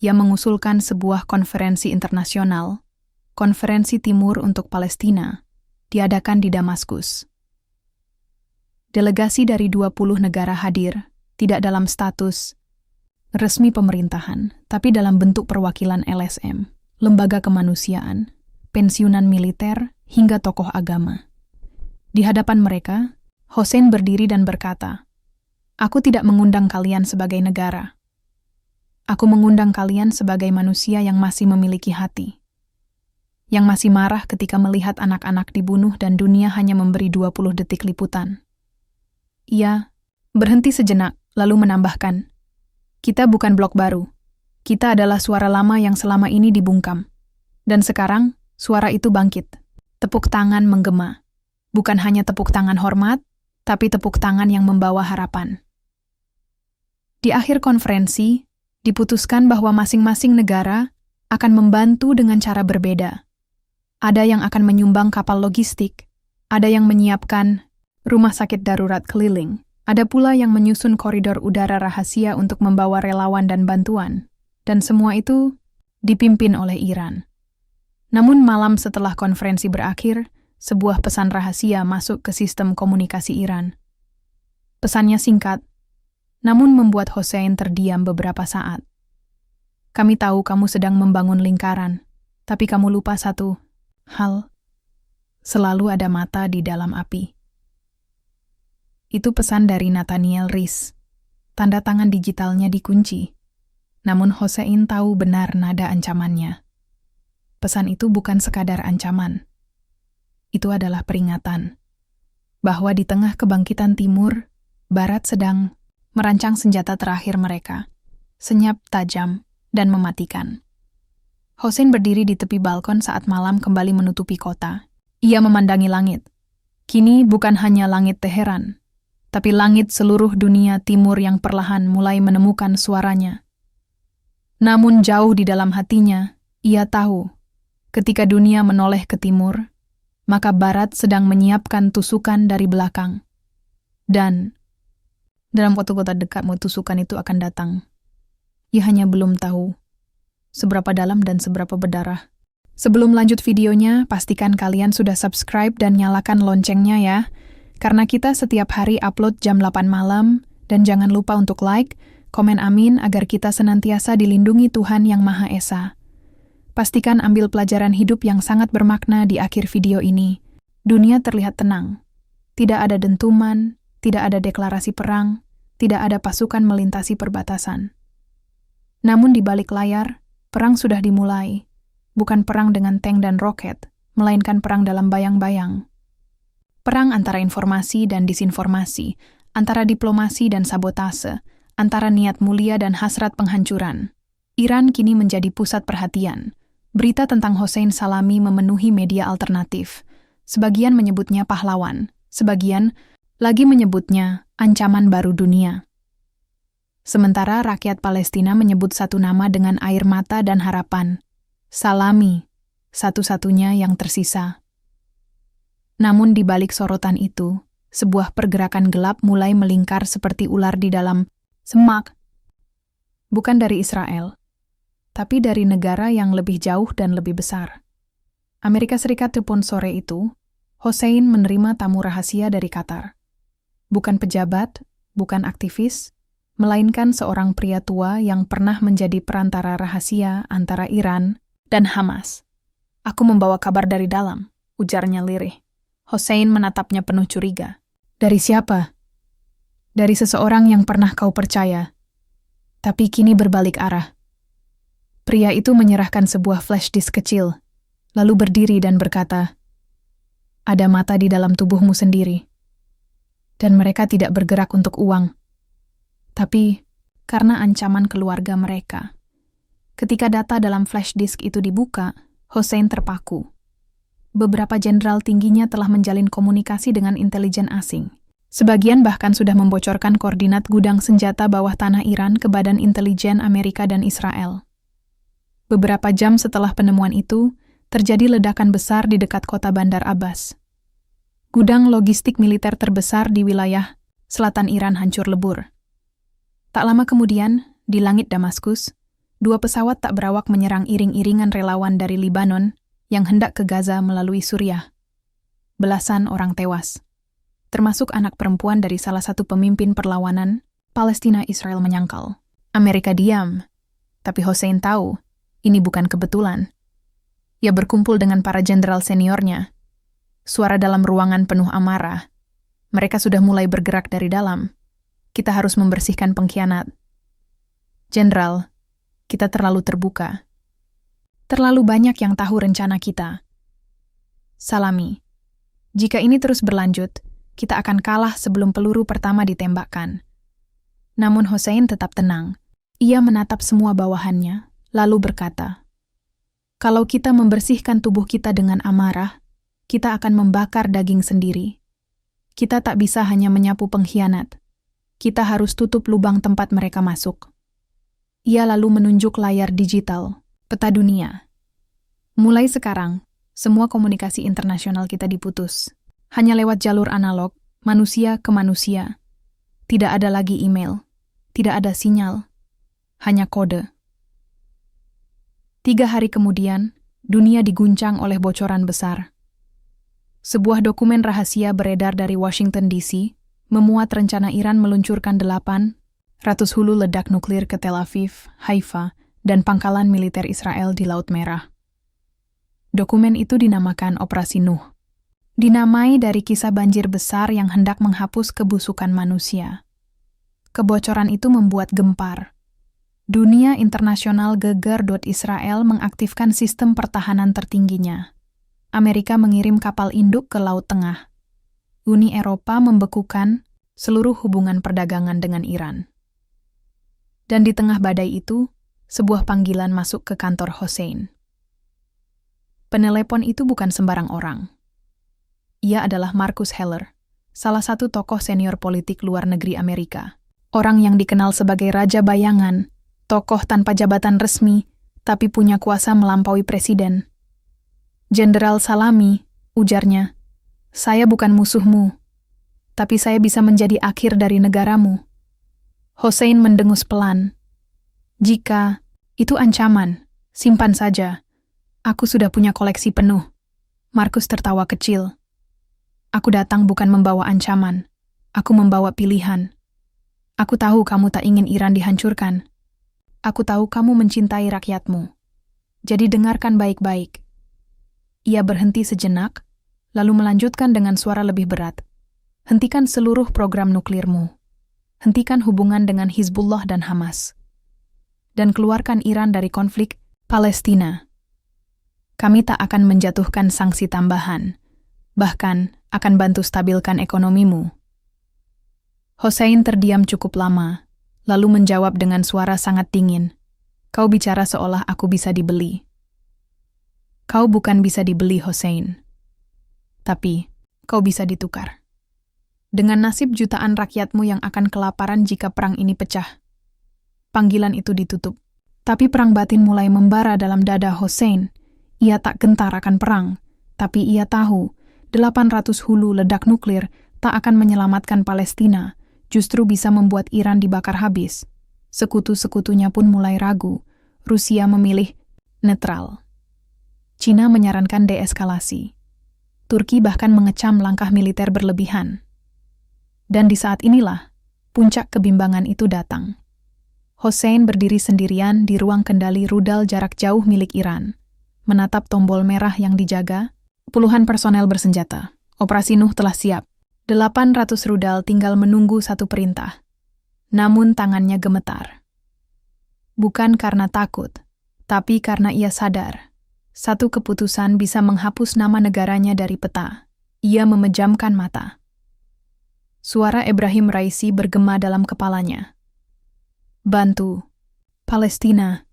Ia mengusulkan sebuah konferensi internasional, Konferensi Timur untuk Palestina, diadakan di Damaskus. Delegasi dari 20 negara hadir, tidak dalam status resmi pemerintahan, tapi dalam bentuk perwakilan LSM, lembaga kemanusiaan, pensiunan militer, hingga tokoh agama. Di hadapan mereka, Hossein berdiri dan berkata, "Aku tidak mengundang kalian sebagai negara. Aku mengundang kalian sebagai manusia yang masih memiliki hati. Yang masih marah ketika melihat anak-anak dibunuh dan dunia hanya memberi 20 detik liputan." Ia berhenti sejenak, lalu menambahkan, "Kita bukan blok baru. Kita adalah suara lama yang selama ini dibungkam. Dan sekarang, suara itu bangkit." Tepuk tangan menggema. Bukan hanya tepuk tangan hormat, tapi tepuk tangan yang membawa harapan. Di akhir konferensi, diputuskan bahwa masing-masing negara akan membantu dengan cara berbeda. Ada yang akan menyumbang kapal logistik, ada yang menyiapkan rumah sakit darurat keliling, ada pula yang menyusun koridor udara rahasia untuk membawa relawan dan bantuan, dan semua itu dipimpin oleh Iran. Namun malam setelah konferensi berakhir, sebuah pesan rahasia masuk ke sistem komunikasi Iran. Pesannya singkat, namun membuat Hossein terdiam beberapa saat. "Kami tahu kamu sedang membangun lingkaran, tapi kamu lupa satu hal. Selalu ada mata di dalam api." Itu pesan dari Nathaniel Riss, Tanda tangan digitalnya dikunci. Namun Hossein tahu benar nada ancamannya. Pesan itu bukan sekadar ancaman. Itu adalah peringatan bahwa di tengah kebangkitan timur, Barat sedang merancang senjata terakhir mereka, senyap, tajam, dan mematikan. Hossein berdiri di tepi balkon saat malam kembali menutupi kota. Ia memandangi langit. Kini bukan hanya langit Teheran, tapi langit seluruh dunia timur yang perlahan mulai menemukan suaranya. Namun jauh di dalam hatinya, ia tahu, ketika dunia menoleh ke timur, maka Barat sedang menyiapkan tusukan dari belakang. Dan dalam waktu-waktu dekat tusukan itu akan datang. Ia hanya belum tahu seberapa dalam dan seberapa berdarah. Sebelum lanjut videonya, pastikan kalian sudah subscribe dan nyalakan loncengnya ya, karena kita setiap hari upload jam 8 malam, dan jangan lupa untuk like, komen amin agar kita senantiasa dilindungi Tuhan Yang Maha Esa. Pastikan ambil pelajaran hidup yang sangat bermakna di akhir video ini. Dunia terlihat tenang. Tidak ada dentuman, tidak ada deklarasi perang, tidak ada pasukan melintasi perbatasan. Namun di balik layar, perang sudah dimulai. Bukan perang dengan tank dan roket, melainkan perang dalam bayang-bayang. Perang antara informasi dan disinformasi, antara diplomasi dan sabotase, antara niat mulia dan hasrat penghancuran. Iran kini menjadi pusat perhatian. Berita tentang Hossein Salami memenuhi media alternatif. Sebagian menyebutnya pahlawan, sebagian lagi menyebutnya ancaman baru dunia. Sementara rakyat Palestina menyebut satu nama dengan air mata dan harapan. Salami, satu-satunya yang tersisa. Namun di balik sorotan itu, sebuah pergerakan gelap mulai melingkar seperti ular di dalam semak. Bukan dari Israel, tapi dari negara yang lebih jauh dan lebih besar. Amerika Serikat telepon sore itu, Hossein menerima tamu rahasia dari Qatar. Bukan pejabat, bukan aktivis, melainkan seorang pria tua yang pernah menjadi perantara rahasia antara Iran dan Hamas. Aku membawa kabar dari dalam, ujarnya lirih. Hossein menatapnya penuh curiga. Dari siapa? Dari seseorang yang pernah kau percaya, tapi kini berbalik arah. Pria itu menyerahkan sebuah flash disk kecil, lalu berdiri dan berkata, ada mata di dalam tubuhmu sendiri. Dan mereka tidak bergerak untuk uang, tapi karena ancaman keluarga mereka. Ketika data dalam flash disk itu dibuka, Hossein terpaku. Beberapa jenderal tingginya telah menjalin komunikasi dengan intelijen asing. Sebagian bahkan sudah membocorkan koordinat gudang senjata bawah tanah Iran ke Badan Intelijen Amerika dan Israel. Beberapa jam setelah penemuan itu, terjadi ledakan besar di dekat kota Bandar Abbas. Gudang logistik militer terbesar di wilayah selatan Iran hancur lebur. Tak lama kemudian, di langit Damaskus, 2 pesawat tak berawak menyerang iring-iringan relawan dari Libanon yang hendak ke Gaza melalui Suriah. Belasan orang tewas, termasuk anak perempuan dari salah satu pemimpin perlawanan Palestina Israel menyangkal. Amerika diam, tapi Hossein tahu ini bukan kebetulan. Ia berkumpul dengan para jenderal seniornya. Suara dalam ruangan penuh amarah. Mereka sudah mulai bergerak dari dalam. Kita harus membersihkan pengkhianat. Jenderal, kita terlalu terbuka. Terlalu banyak yang tahu rencana kita. Salami, jika ini terus berlanjut, kita akan kalah sebelum peluru pertama ditembakkan. Namun Hossein tetap tenang. Ia menatap semua bawahannya, lalu berkata, kalau kita membersihkan tubuh kita dengan amarah, kita akan membakar daging sendiri. Kita tak bisa hanya menyapu pengkhianat. Kita harus tutup lubang tempat mereka masuk. Ia lalu menunjuk layar digital, peta dunia. Mulai sekarang, semua komunikasi internasional kita diputus. Hanya lewat jalur analog, manusia ke manusia. Tidak ada lagi email, tidak ada sinyal, hanya kode. 3 hari kemudian, dunia diguncang oleh bocoran besar. Sebuah dokumen rahasia beredar dari Washington DC, memuat rencana Iran meluncurkan 800 hulu ledak nuklir ke Tel Aviv, Haifa, dan pangkalan militer Israel di Laut Merah. Dokumen itu dinamakan Operasi Nuh. Dinamai dari kisah banjir besar yang hendak menghapus kebusukan manusia. Kebocoran itu membuat gempar. Dunia internasional geger. Israel mengaktifkan sistem pertahanan tertingginya. Amerika mengirim kapal induk ke Laut Tengah. Uni Eropa membekukan seluruh hubungan perdagangan dengan Iran. Dan di tengah badai itu, sebuah panggilan masuk ke kantor Hossein. Penelepon itu bukan sembarang orang. Ia adalah Marcus Heller, salah satu tokoh senior politik luar negeri Amerika. Orang yang dikenal sebagai Raja Bayangan, tokoh tanpa jabatan resmi, tapi punya kuasa melampaui presiden. Jenderal Salami, ujarnya, "Saya bukan musuhmu, tapi saya bisa menjadi akhir dari negaramu." Hossein mendengus pelan. "Jika itu ancaman, simpan saja. Aku sudah punya koleksi penuh." Marcus tertawa kecil. "Aku datang bukan membawa ancaman. Aku membawa pilihan. Aku tahu kamu tak ingin Iran dihancurkan. Aku tahu kamu mencintai rakyatmu. Jadi dengarkan baik-baik." Ia berhenti sejenak, lalu melanjutkan dengan suara lebih berat. "Hentikan seluruh program nuklirmu. Hentikan hubungan dengan Hizbullah dan Hamas. Dan keluarkan Iran dari konflik Palestina. Kami tak akan menjatuhkan sanksi tambahan, bahkan akan bantu stabilkan ekonomimu." Hossein terdiam cukup lama, lalu menjawab dengan suara sangat dingin. "Kau bicara seolah aku bisa dibeli." "Kau bukan bisa dibeli, Hossein. Tapi, kau bisa ditukar. Dengan nasib jutaan rakyatmu yang akan kelaparan jika perang ini pecah." Panggilan itu ditutup. Tapi perang batin mulai membara dalam dada Hossein. Ia tak gentar akan perang, tapi ia tahu 800 hulu ledak nuklir tak akan menyelamatkan Palestina, justru bisa membuat Iran dibakar habis. Sekutu-sekutunya pun mulai ragu. Rusia memilih netral. Cina menyarankan deeskalasi. Turki bahkan mengecam langkah militer berlebihan. Dan di saat inilah, puncak kebimbangan itu datang. Hossein berdiri sendirian di ruang kendali rudal jarak jauh milik Iran, menatap tombol merah yang dijaga, puluhan personel bersenjata. Operasi Nuh telah siap. 800 rudal tinggal menunggu satu perintah. Namun tangannya gemetar. Bukan karena takut, tapi karena ia sadar. Satu keputusan bisa menghapus nama negaranya dari peta. Ia memejamkan mata. Suara Ibrahim Raisi bergema dalam kepalanya. "Bantu Palestina,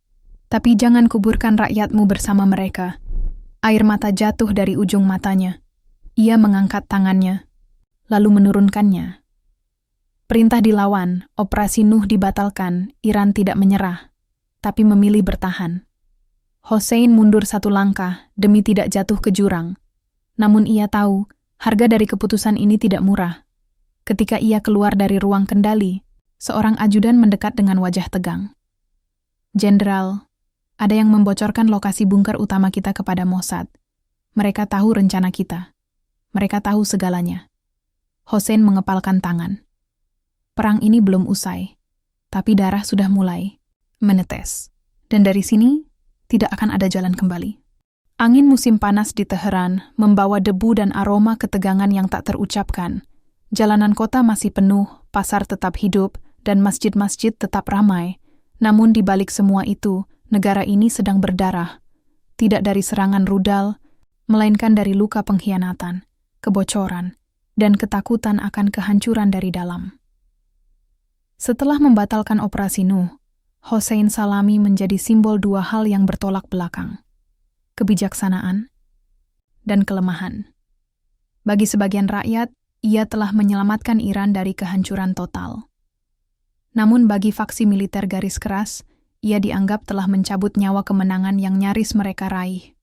tapi jangan kuburkan rakyatmu bersama mereka." Air mata jatuh dari ujung matanya. Ia mengangkat tangannya, lalu menurunkannya. Perintah dilawan, Operasi Nuh dibatalkan, Iran tidak menyerah, tapi memilih bertahan. Hossein mundur satu langkah demi tidak jatuh ke jurang. Namun ia tahu, harga dari keputusan ini tidak murah. Ketika ia keluar dari ruang kendali, seorang ajudan mendekat dengan wajah tegang. "Jenderal, ada yang membocorkan lokasi bunker utama kita kepada Mossad. Mereka tahu rencana kita. Mereka tahu segalanya." Hossein mengepalkan tangan. Perang ini belum usai, tapi darah sudah mulai menetes. Dan dari sini, tidak akan ada jalan kembali. Angin musim panas di Teheran membawa debu dan aroma ketegangan yang tak terucapkan. Jalanan kota masih penuh, pasar tetap hidup, dan masjid-masjid tetap ramai. Namun di balik semua itu, negara ini sedang berdarah. Tidak dari serangan rudal, melainkan dari luka pengkhianatan, kebocoran, dan ketakutan akan kehancuran dari dalam. Setelah membatalkan Operasi Nuh, Hossein Salami menjadi simbol dua hal yang bertolak belakang. Kebijaksanaan dan kelemahan. Bagi sebagian rakyat, ia telah menyelamatkan Iran dari kehancuran total. Namun bagi faksi militer garis keras, ia dianggap telah mencabut nyawa kemenangan yang nyaris mereka raih.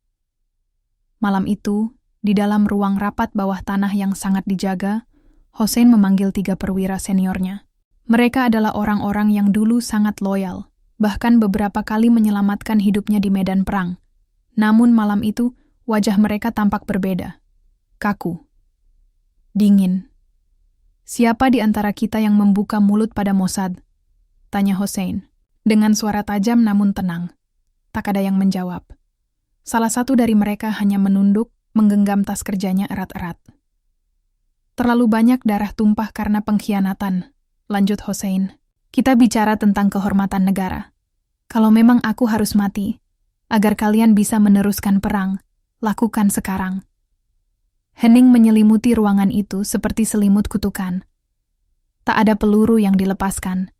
Malam itu, di dalam ruang rapat bawah tanah yang sangat dijaga, Hossein memanggil 3 perwira seniornya. Mereka adalah orang-orang yang dulu sangat loyal, bahkan beberapa kali menyelamatkan hidupnya di medan perang. Namun malam itu, wajah mereka tampak berbeda. Kaku. Dingin. "Siapa di antara kita yang membuka mulut pada Mossad?" tanya Hossein. Dengan suara tajam namun tenang. Tak ada yang menjawab. Salah satu dari mereka hanya menunduk, menggenggam tas kerjanya erat-erat. "Terlalu banyak darah tumpah karena pengkhianatan," lanjut Hossein. Kita bicara tentang kehormatan negara. Kalau memang aku harus mati, agar kalian bisa meneruskan perang, lakukan sekarang. Hening menyelimuti ruangan itu seperti selimut kutukan. Tak ada peluru yang dilepaskan.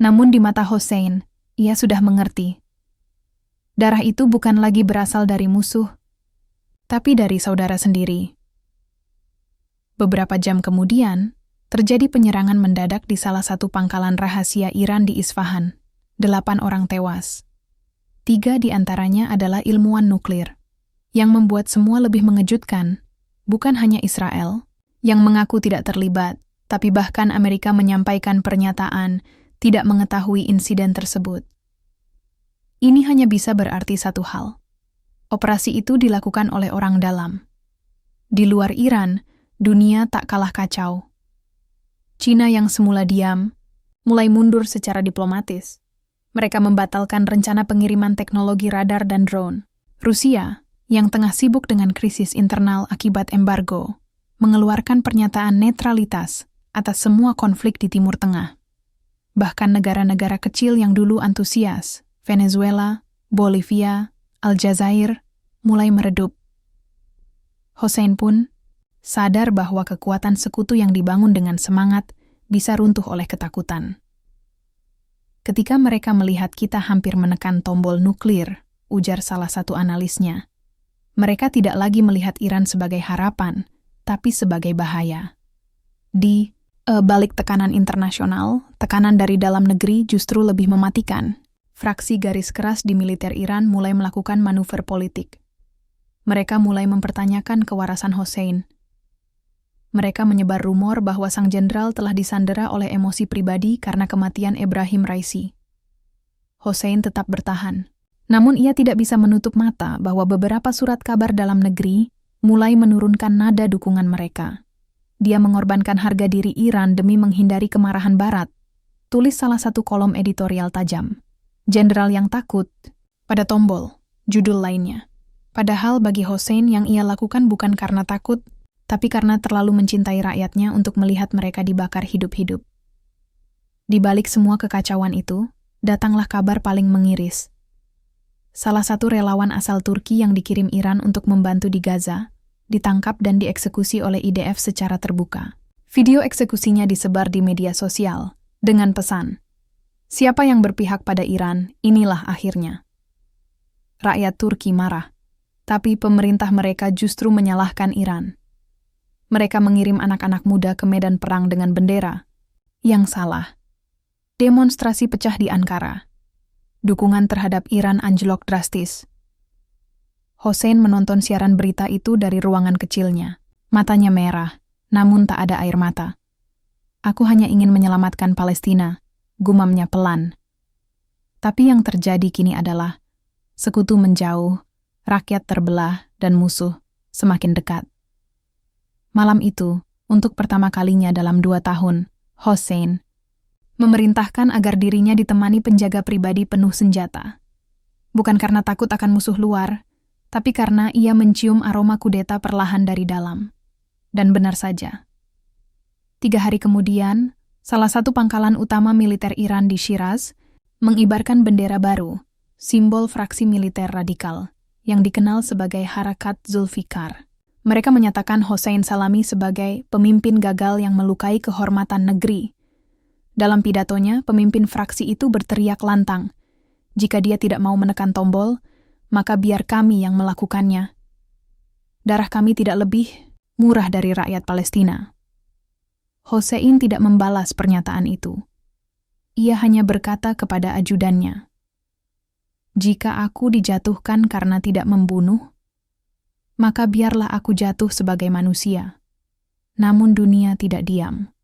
Namun di mata Hossein, ia sudah mengerti. Darah itu bukan lagi berasal dari musuh, tapi dari saudara sendiri. Beberapa jam kemudian, terjadi penyerangan mendadak di salah satu pangkalan rahasia Iran di Isfahan. 8 orang tewas. 3 di antaranya adalah ilmuwan nuklir. Yang membuat semua lebih mengejutkan, bukan hanya Israel, yang mengaku tidak terlibat, tapi bahkan Amerika menyampaikan pernyataan tidak mengetahui insiden tersebut. Ini hanya bisa berarti satu hal. Operasi itu dilakukan oleh orang dalam. Di luar Iran, dunia tak kalah kacau. Cina yang semula diam, mulai mundur secara diplomatis. Mereka membatalkan rencana pengiriman teknologi radar dan drone. Rusia, yang tengah sibuk dengan krisis internal akibat embargo, mengeluarkan pernyataan netralitas atas semua konflik di Timur Tengah. Bahkan negara-negara kecil yang dulu antusias, Venezuela, Bolivia, Aljazair, mulai meredup. Hossein pun sadar bahwa kekuatan sekutu yang dibangun dengan semangat bisa runtuh oleh ketakutan. Ketika mereka melihat kita hampir menekan tombol nuklir, ujar salah satu analisnya, mereka tidak lagi melihat Iran sebagai harapan, tapi sebagai bahaya. Di balik tekanan internasional, tekanan dari dalam negeri justru lebih mematikan. Fraksi garis keras di militer Iran mulai melakukan manuver politik. Mereka mulai mempertanyakan kewarasan Hossein. Mereka menyebar rumor bahwa sang jenderal telah disandera oleh emosi pribadi karena kematian Ebrahim Raisi. Hossein tetap bertahan. Namun ia tidak bisa menutup mata bahwa beberapa surat kabar dalam negeri mulai menurunkan nada dukungan mereka. Dia mengorbankan harga diri Iran demi menghindari kemarahan Barat. Tulis salah satu kolom editorial tajam. Jenderal yang takut, pada tombol, judul lainnya. Padahal bagi Hossein yang ia lakukan bukan karena takut, tapi karena terlalu mencintai rakyatnya untuk melihat mereka dibakar hidup-hidup. Di balik semua kekacauan itu, datanglah kabar paling mengiris. Salah satu relawan asal Turki yang dikirim Iran untuk membantu di Gaza, ditangkap dan dieksekusi oleh IDF secara terbuka. Video eksekusinya disebar di media sosial, dengan pesan, "Siapa yang berpihak pada Iran, inilah akhirnya." Rakyat Turki marah, tapi pemerintah mereka justru menyalahkan Iran. Mereka mengirim anak-anak muda ke medan perang dengan bendera. Yang salah. Demonstrasi pecah di Ankara. Dukungan terhadap Iran anjlok drastis. Hossein menonton siaran berita itu dari ruangan kecilnya. Matanya merah, namun tak ada air mata. "Aku hanya ingin menyelamatkan Palestina," gumamnya pelan. Tapi yang terjadi kini adalah sekutu menjauh, rakyat terbelah, dan musuh semakin dekat. Malam itu, untuk pertama kalinya dalam 2 tahun, Hossein memerintahkan agar dirinya ditemani penjaga pribadi penuh senjata. Bukan karena takut akan musuh luar, tapi karena ia mencium aroma kudeta perlahan dari dalam. Dan benar saja. 3 hari kemudian, salah satu pangkalan utama militer Iran di Shiraz mengibarkan bendera baru, simbol fraksi militer radikal, yang dikenal sebagai Harakat Zulfikar. Mereka menyatakan Hossein Salami sebagai pemimpin gagal yang melukai kehormatan negeri. Dalam pidatonya, pemimpin fraksi itu berteriak lantang, "Jika dia tidak mau menekan tombol, maka biar kami yang melakukannya. Darah kami tidak lebih murah dari rakyat Palestina." Hossein tidak membalas pernyataan itu. Ia hanya berkata kepada ajudannya, "Jika aku dijatuhkan karena tidak membunuh, maka biarlah aku jatuh sebagai manusia." Namun dunia tidak diam.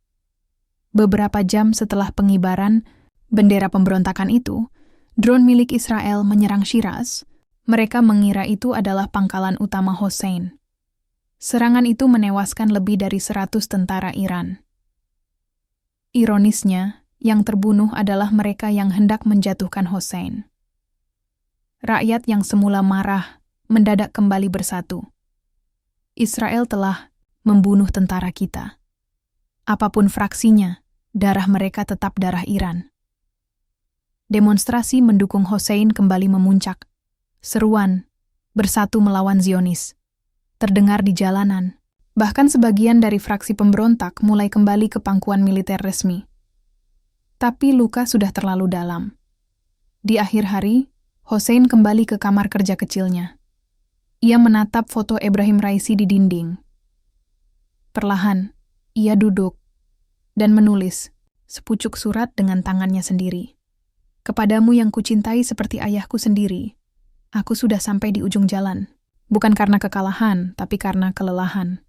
Beberapa jam setelah pengibaran bendera pemberontakan itu, drone milik Israel menyerang Shiraz. Mereka mengira itu adalah pangkalan utama Hossein. Serangan itu menewaskan lebih dari 100 tentara Iran. Ironisnya, yang terbunuh adalah mereka yang hendak menjatuhkan Hossein. Rakyat yang semula marah mendadak kembali bersatu. Israel telah membunuh tentara kita. Apapun fraksinya, darah mereka tetap darah Iran. Demonstrasi mendukung Hossein kembali memuncak. Seruan, bersatu melawan Zionis, terdengar di jalanan. Bahkan sebagian dari fraksi pemberontak mulai kembali ke pangkuan militer resmi. Tapi luka sudah terlalu dalam. Di akhir hari, Hossein kembali ke kamar kerja kecilnya. Ia menatap foto Ebrahim Raisi di dinding. Perlahan, ia duduk dan menulis sepucuk surat dengan tangannya sendiri. Kepadamu yang kucintai seperti ayahku sendiri, aku sudah sampai di ujung jalan. Bukan karena kekalahan, tapi karena kelelahan.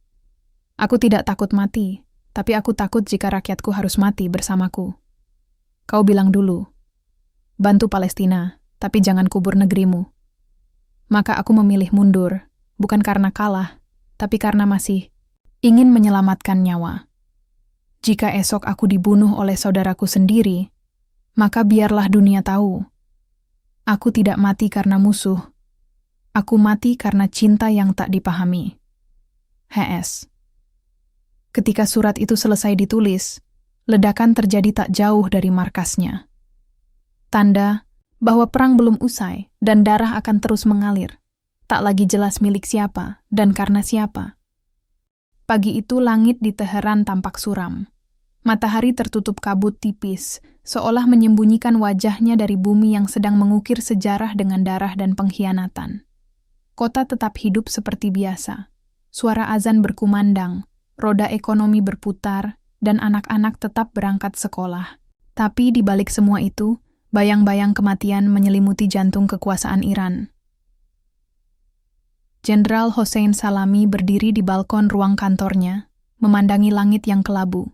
Aku tidak takut mati, tapi aku takut jika rakyatku harus mati bersamaku. Kau bilang dulu, bantu Palestina, tapi jangan kubur negerimu. Maka aku memilih mundur, bukan karena kalah, tapi karena masih ingin menyelamatkan nyawa. Jika esok aku dibunuh oleh saudaraku sendiri, maka biarlah dunia tahu. Aku tidak mati karena musuh. Aku mati karena cinta yang tak dipahami. HS. Ketika surat itu selesai ditulis, ledakan terjadi tak jauh dari markasnya. Tanda bahwa perang belum usai dan darah akan terus mengalir. Tak lagi jelas milik siapa dan karena siapa. Pagi itu langit di Teheran tampak suram. Matahari tertutup kabut tipis, seolah menyembunyikan wajahnya dari bumi yang sedang mengukir sejarah dengan darah dan pengkhianatan. Kota tetap hidup seperti biasa. Suara azan berkumandang, roda ekonomi berputar, dan anak-anak tetap berangkat sekolah. Tapi di balik semua itu, bayang-bayang kematian menyelimuti jantung kekuasaan Iran. Jenderal Hossein Salami berdiri di balkon ruang kantornya, memandangi langit yang kelabu.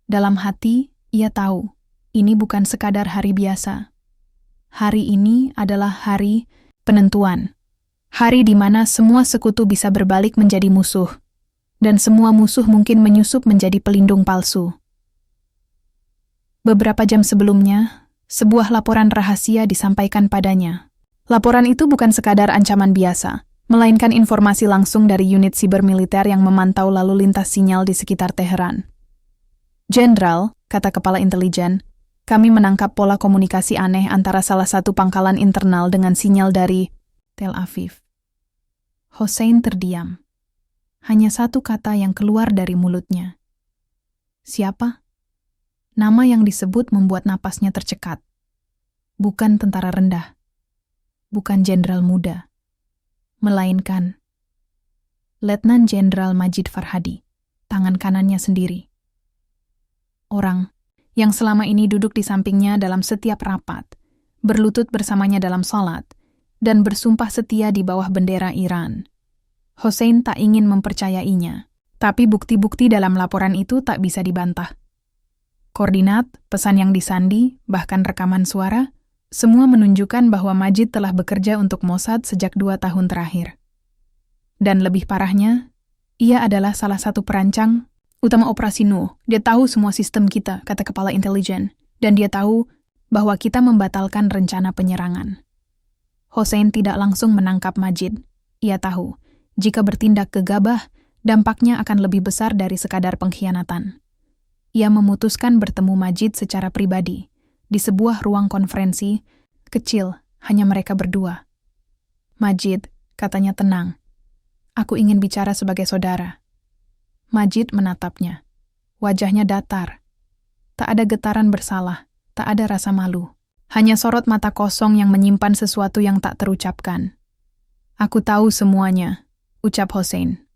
Dalam hati, ia tahu, ini bukan sekadar hari biasa. Hari ini adalah hari penentuan. Hari di mana semua sekutu bisa berbalik menjadi musuh, dan semua musuh mungkin menyusup menjadi pelindung palsu. Beberapa jam sebelumnya, sebuah laporan rahasia disampaikan padanya. Laporan itu bukan sekadar ancaman biasa, melainkan informasi langsung dari unit siber militer yang memantau lalu lintas sinyal di sekitar Teheran. Jenderal, kata kepala intelijen, kami menangkap pola komunikasi aneh antara salah satu pangkalan internal dengan sinyal dari Tel Aviv. Hossein terdiam. Hanya satu kata yang keluar dari mulutnya. Siapa? Nama yang disebut membuat napasnya tercekat. Bukan tentara rendah. Bukan jenderal muda. Melainkan Letnan Jenderal Majid Farhadi, tangan kanannya sendiri. Orang yang selama ini duduk di sampingnya dalam setiap rapat, berlutut bersamanya dalam salat, dan bersumpah setia di bawah bendera Iran. Hossein tak ingin mempercayainya, tapi bukti-bukti dalam laporan itu tak bisa dibantah. Koordinat, pesan yang disandi, bahkan rekaman suara, semua menunjukkan bahwa Majid telah bekerja untuk Mossad sejak 2 tahun terakhir. Dan lebih parahnya, ia adalah salah satu perancang utama operasi Nuh. Dia tahu semua sistem kita, kata kepala intelijen, dan dia tahu bahwa kita membatalkan rencana penyerangan. Hossein tidak langsung menangkap Majid. Ia tahu, jika bertindak gegabah, dampaknya akan lebih besar dari sekadar pengkhianatan. Ia memutuskan bertemu Majid secara pribadi, di sebuah ruang konferensi, kecil, hanya mereka berdua. Majid, katanya tenang. Aku ingin bicara sebagai saudara. Majid menatapnya. Wajahnya datar. Tak ada getaran bersalah, tak ada rasa malu. Hanya sorot mata kosong yang menyimpan sesuatu yang tak terucapkan. Aku tahu semuanya, ucap Hossein.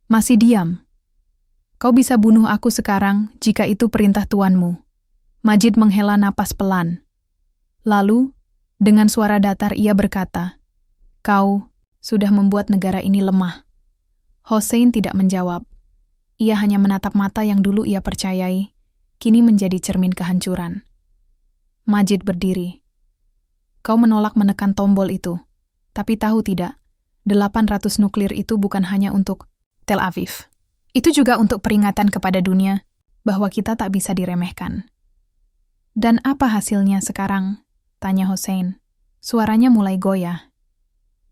Masih diam. Kau bisa bunuh aku sekarang jika itu perintah tuanmu. Majid menghela napas pelan. Lalu, dengan suara datar ia berkata, kau sudah membuat negara ini lemah. Hossein tidak menjawab. Ia hanya menatap mata yang dulu ia percayai, kini menjadi cermin kehancuran. Majid berdiri. Kau menolak menekan tombol itu, tapi tahu tidak, 800 nuklir itu bukan hanya untuk Tel Aviv. Itu juga untuk peringatan kepada dunia bahwa kita tak bisa diremehkan. Dan apa hasilnya sekarang? Tanya Hossein. Suaranya mulai goyah.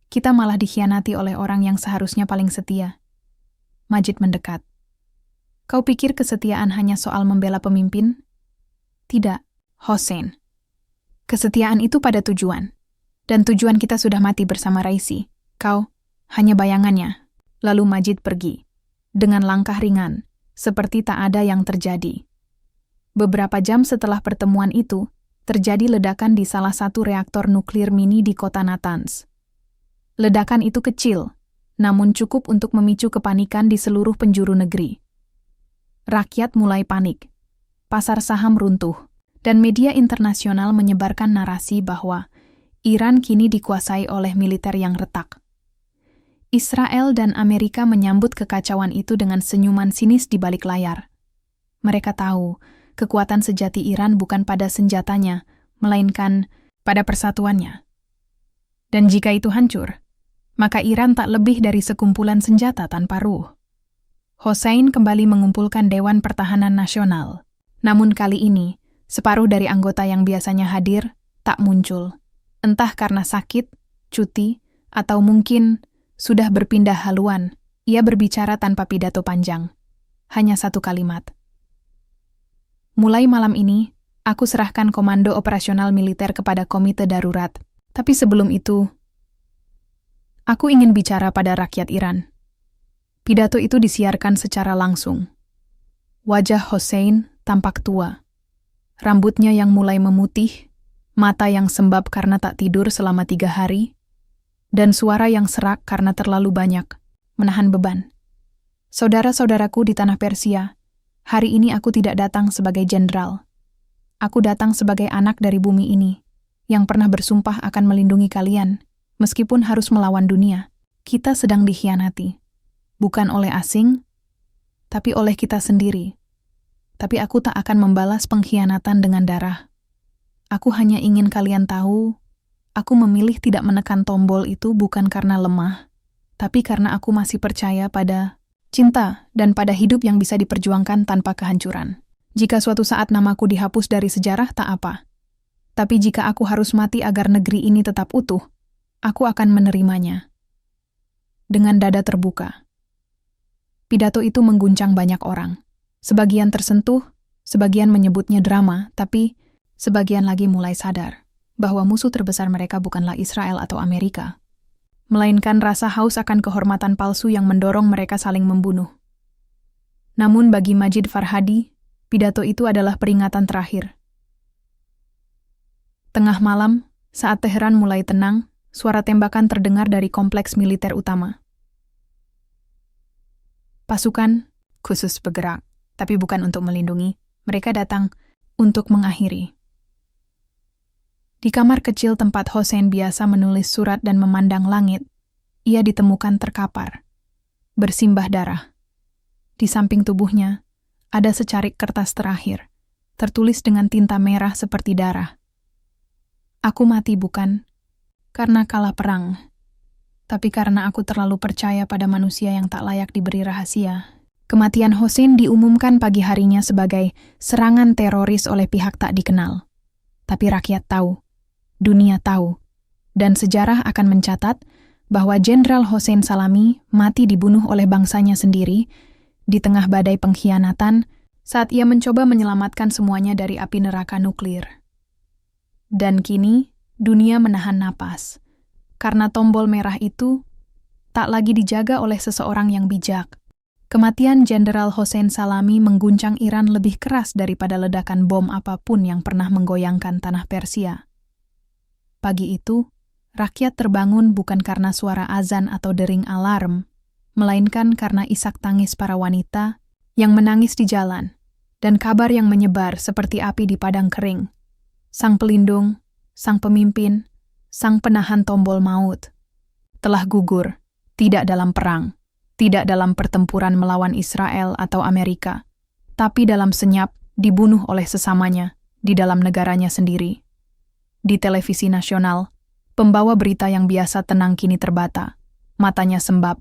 Kita malah dikhianati oleh orang yang seharusnya paling setia. Majid mendekat. Kau pikir kesetiaan hanya soal membela pemimpin? Tidak, Hossein. Kesetiaan itu pada tujuan. Dan tujuan kita sudah mati bersama Raisi. Kau hanya bayangannya. Lalu Majid pergi. Dengan langkah ringan, seperti tak ada yang terjadi. Beberapa jam setelah pertemuan itu, terjadi ledakan di salah satu reaktor nuklir mini di kota Natanz. Ledakan itu kecil, namun cukup untuk memicu kepanikan di seluruh penjuru negeri. Rakyat mulai panik. Pasar saham runtuh, dan media internasional menyebarkan narasi bahwa Iran kini dikuasai oleh militer yang retak. Israel dan Amerika menyambut kekacauan itu dengan senyuman sinis di balik layar. Mereka tahu, kekuatan sejati Iran bukan pada senjatanya, melainkan pada persatuannya. Dan jika itu hancur, maka Iran tak lebih dari sekumpulan senjata tanpa ruh. Hossein kembali mengumpulkan Dewan Pertahanan Nasional. Namun kali ini, separuh dari anggota yang biasanya hadir tak muncul. Entah karena sakit, cuti, atau mungkin sudah berpindah haluan. Ia berbicara tanpa pidato panjang. Hanya satu kalimat. Mulai malam ini, aku serahkan komando operasional militer kepada komite darurat. Tapi sebelum itu, aku ingin bicara pada rakyat Iran. Pidato itu disiarkan secara langsung. Wajah Hossein tampak tua. Rambutnya yang mulai memutih, mata yang sembab karena tak tidur selama 3 hari, dan suara yang serak karena terlalu banyak menahan beban. Saudara-saudaraku di tanah Persia, hari ini aku tidak datang sebagai jenderal. Aku datang sebagai anak dari bumi ini, yang pernah bersumpah akan melindungi kalian, meskipun harus melawan dunia. Kita sedang dikhianati, bukan oleh asing, tapi oleh kita sendiri. Tapi aku tak akan membalas pengkhianatan dengan darah. Aku hanya ingin kalian tahu, aku memilih tidak menekan tombol itu bukan karena lemah, tapi karena aku masih percaya pada cinta dan pada hidup yang bisa diperjuangkan tanpa kehancuran. Jika suatu saat namaku dihapus dari sejarah, tak apa. Tapi jika aku harus mati agar negeri ini tetap utuh, aku akan menerimanya. Dengan dada terbuka. Pidato itu mengguncang banyak orang. Sebagian tersentuh, sebagian menyebutnya drama, tapi sebagian lagi mulai sadar bahwa musuh terbesar mereka bukanlah Israel atau Amerika, melainkan rasa haus akan kehormatan palsu yang mendorong mereka saling membunuh. Namun bagi Majid Farhadi, pidato itu adalah peringatan terakhir. Tengah malam, saat Teheran mulai tenang, suara tembakan terdengar dari kompleks militer utama. Pasukan khusus bergerak, tapi bukan untuk melindungi, mereka datang untuk mengakhiri. Di kamar kecil tempat Hossein biasa menulis surat dan memandang langit, ia ditemukan terkapar, bersimbah darah. Di samping tubuhnya, ada secarik kertas terakhir, tertulis dengan tinta merah seperti darah. Aku mati bukan karena kalah perang, tapi karena aku terlalu percaya pada manusia yang tak layak diberi rahasia. Kematian Hossein diumumkan pagi harinya sebagai serangan teroris oleh pihak tak dikenal. Tapi rakyat tahu, dunia tahu, dan sejarah akan mencatat bahwa Jenderal Hossein Salami mati dibunuh oleh bangsanya sendiri di tengah badai pengkhianatan saat ia mencoba menyelamatkan semuanya dari api neraka nuklir. Dan kini, dunia menahan napas, karena tombol merah itu tak lagi dijaga oleh seseorang yang bijak. Kematian Jenderal Hossein Salami mengguncang Iran lebih keras daripada ledakan bom apapun yang pernah menggoyangkan tanah Persia. Pagi itu, rakyat terbangun bukan karena suara azan atau dering alarm, melainkan karena isak tangis para wanita yang menangis di jalan, dan kabar yang menyebar seperti api di padang kering. Sang pelindung, sang pemimpin, sang penahan tombol maut, telah gugur, tidak dalam perang, tidak dalam pertempuran melawan Israel atau Amerika, tapi dalam senyap dibunuh oleh sesamanya di dalam negaranya sendiri. Di televisi nasional, pembawa berita yang biasa tenang kini terbata, matanya sembab,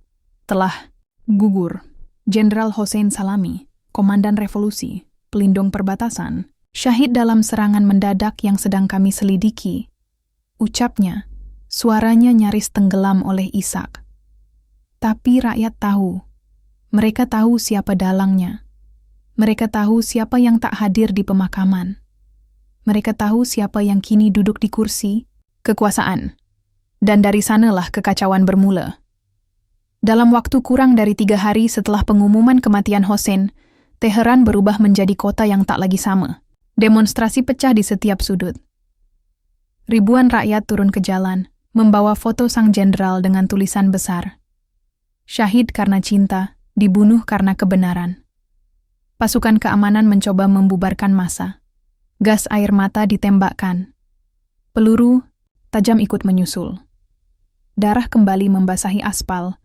telah gugur. Jenderal Hossein Salami, komandan revolusi, pelindung perbatasan, syahid dalam serangan mendadak yang sedang kami selidiki. Ucapnya, suaranya nyaris tenggelam oleh isak. Tapi rakyat tahu. Mereka tahu siapa dalangnya. Mereka tahu siapa yang tak hadir di pemakaman. Mereka tahu siapa yang kini duduk di kursi kekuasaan. Dan dari sanalah kekacauan bermula. Dalam waktu kurang dari 3 hari setelah pengumuman kematian Hossein, Teheran berubah menjadi kota yang tak lagi sama. Demonstrasi pecah di setiap sudut. Ribuan rakyat turun ke jalan, membawa foto sang jenderal dengan tulisan besar. Syahid karena cinta, dibunuh karena kebenaran. Pasukan keamanan mencoba membubarkan massa. Gas air mata ditembakkan. Peluru tajam ikut menyusul. Darah kembali membasahi aspal.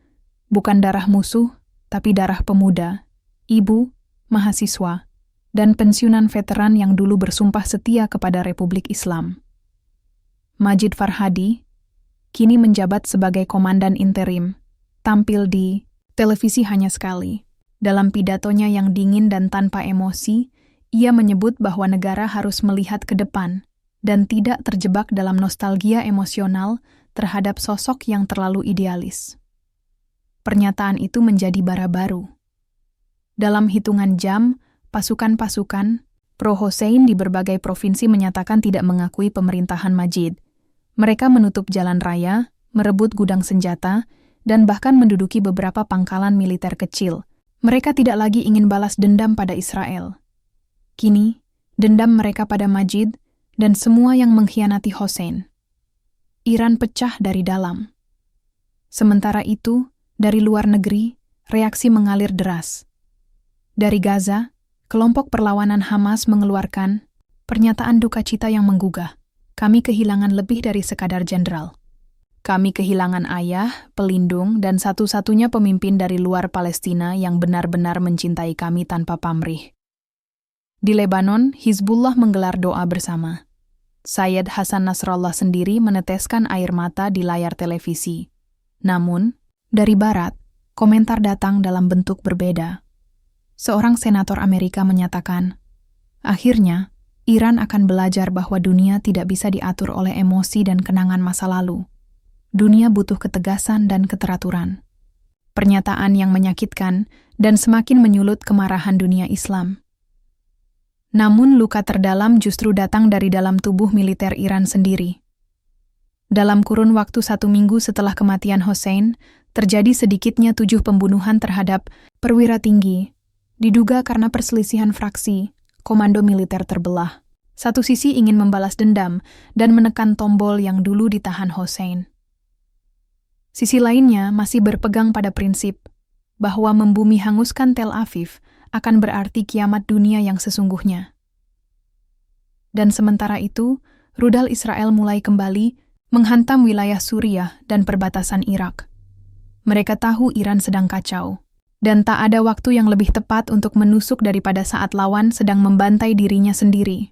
Bukan darah musuh, tapi darah pemuda, ibu, mahasiswa, dan pensiunan veteran yang dulu bersumpah setia kepada Republik Islam. Majid Farhadi, kini menjabat sebagai komandan interim, tampil di televisi hanya sekali. Dalam pidatonya yang dingin dan tanpa emosi, ia menyebut bahwa negara harus melihat ke depan dan tidak terjebak dalam nostalgia emosional terhadap sosok yang terlalu idealis. Pernyataan itu menjadi bara baru. Dalam hitungan jam, pasukan-pasukan pro-Hossein di berbagai provinsi menyatakan tidak mengakui pemerintahan Majid. Mereka menutup jalan raya, merebut gudang senjata, dan bahkan menduduki beberapa pangkalan militer kecil. Mereka tidak lagi ingin balas dendam pada Israel. Kini, dendam mereka pada Majid dan semua yang mengkhianati Hossein. Iran pecah dari dalam. Sementara itu, dari luar negeri, reaksi mengalir deras. Dari Gaza, kelompok perlawanan Hamas mengeluarkan pernyataan duka cita yang menggugah. Kami kehilangan lebih dari sekadar jenderal. Kami kehilangan ayah, pelindung, dan satu-satunya pemimpin dari luar Palestina yang benar-benar mencintai kami tanpa pamrih. Di Lebanon, Hizbullah menggelar doa bersama. Sayyid Hasan Nasrallah sendiri meneteskan air mata di layar televisi. Namun, dari barat, komentar datang dalam bentuk berbeda. Seorang senator Amerika menyatakan, akhirnya, Iran akan belajar bahwa dunia tidak bisa diatur oleh emosi dan kenangan masa lalu. Dunia butuh ketegasan dan keteraturan. Pernyataan yang menyakitkan dan semakin menyulut kemarahan dunia Islam. Namun luka terdalam justru datang dari dalam tubuh militer Iran sendiri. Dalam kurun waktu 1 minggu setelah kematian Hossein, terjadi sedikitnya 7 pembunuhan terhadap perwira tinggi, diduga karena perselisihan fraksi, komando militer terbelah. Satu sisi ingin membalas dendam dan menekan tombol yang dulu ditahan Hossein. Sisi lainnya masih berpegang pada prinsip bahwa membumi hanguskan Tel Aviv akan berarti kiamat dunia yang sesungguhnya. Dan sementara itu, rudal Israel mulai kembali menghantam wilayah Suriah dan perbatasan Irak. Mereka tahu Iran sedang kacau, dan tak ada waktu yang lebih tepat untuk menusuk daripada saat lawan sedang membantai dirinya sendiri.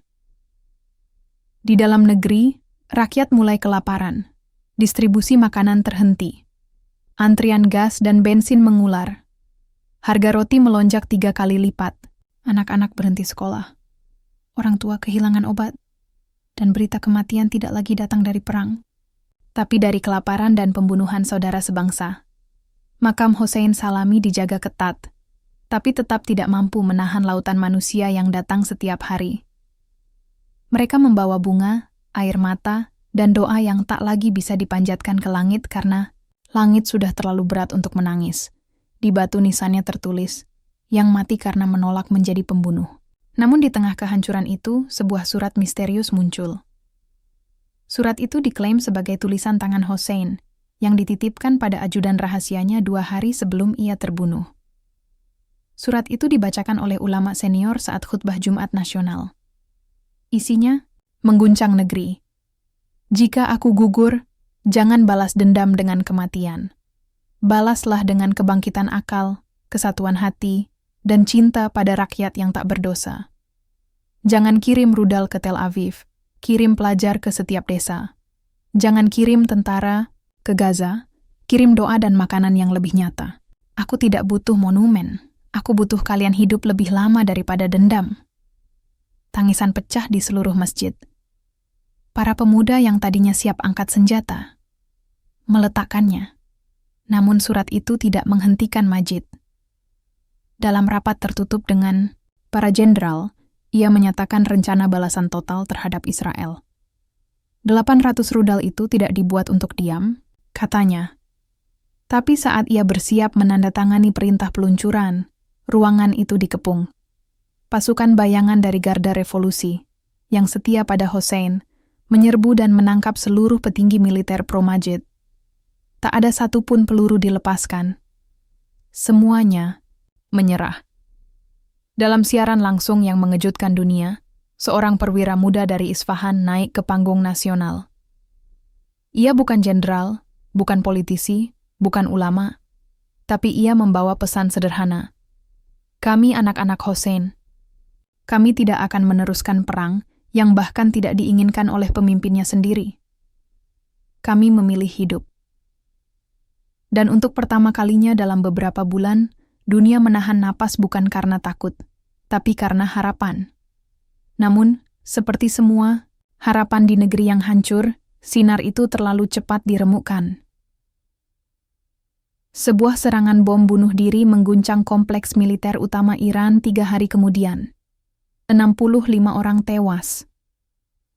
Di dalam negeri, rakyat mulai kelaparan. Distribusi makanan terhenti. Antrian gas dan bensin mengular. Harga roti melonjak 3 kali lipat. Anak-anak berhenti sekolah. Orang tua kehilangan obat. Dan berita kematian tidak lagi datang dari perang, tapi dari kelaparan dan pembunuhan saudara sebangsa. Makam Hossein Salami dijaga ketat, tapi tetap tidak mampu menahan lautan manusia yang datang setiap hari. Mereka membawa bunga, air mata, dan doa yang tak lagi bisa dipanjatkan ke langit karena langit sudah terlalu berat untuk menangis. Di batu nisannya tertulis, yang mati karena menolak menjadi pembunuh. Namun di tengah kehancuran itu, sebuah surat misterius muncul. Surat itu diklaim sebagai tulisan tangan Hossein, yang dititipkan pada ajudan rahasianya 2 hari sebelum ia terbunuh. Surat itu dibacakan oleh ulama senior saat khutbah Jumat Nasional. Isinya, mengguncang negeri. Jika aku gugur, jangan balas dendam dengan kematian. Balaslah dengan kebangkitan akal, kesatuan hati, dan cinta pada rakyat yang tak berdosa. Jangan kirim rudal ke Tel Aviv, kirim pelajar ke setiap desa. Jangan kirim tentara ke Gaza, kirim doa dan makanan yang lebih nyata. Aku tidak butuh monumen, aku butuh kalian hidup lebih lama daripada dendam. Tangisan pecah di seluruh masjid. Para pemuda yang tadinya siap angkat senjata, meletakkannya. Namun surat itu tidak menghentikan Majid. Dalam rapat tertutup dengan para jenderal, ia menyatakan rencana balasan total terhadap Israel. 800 rudal itu tidak dibuat untuk diam, katanya. Tapi saat ia bersiap menandatangani perintah peluncuran, ruangan itu dikepung. Pasukan bayangan dari Garda Revolusi, yang setia pada Hossein, menyerbu dan menangkap seluruh petinggi militer pro-Majid. Tak ada satupun peluru dilepaskan. Semuanya menyerah. Dalam siaran langsung yang mengejutkan dunia, seorang perwira muda dari Isfahan naik ke panggung nasional. Ia bukan jenderal, bukan politisi, bukan ulama, tapi ia membawa pesan sederhana. Kami anak-anak Hossein. Kami tidak akan meneruskan perang yang bahkan tidak diinginkan oleh pemimpinnya sendiri. Kami memilih hidup. Dan untuk pertama kalinya dalam beberapa bulan, dunia menahan napas bukan karena takut, tapi karena harapan. Namun, seperti semua, harapan di negeri yang hancur, sinar itu terlalu cepat diremukkan. Sebuah serangan bom bunuh diri mengguncang kompleks militer utama Iran 3 hari kemudian. 65 orang tewas.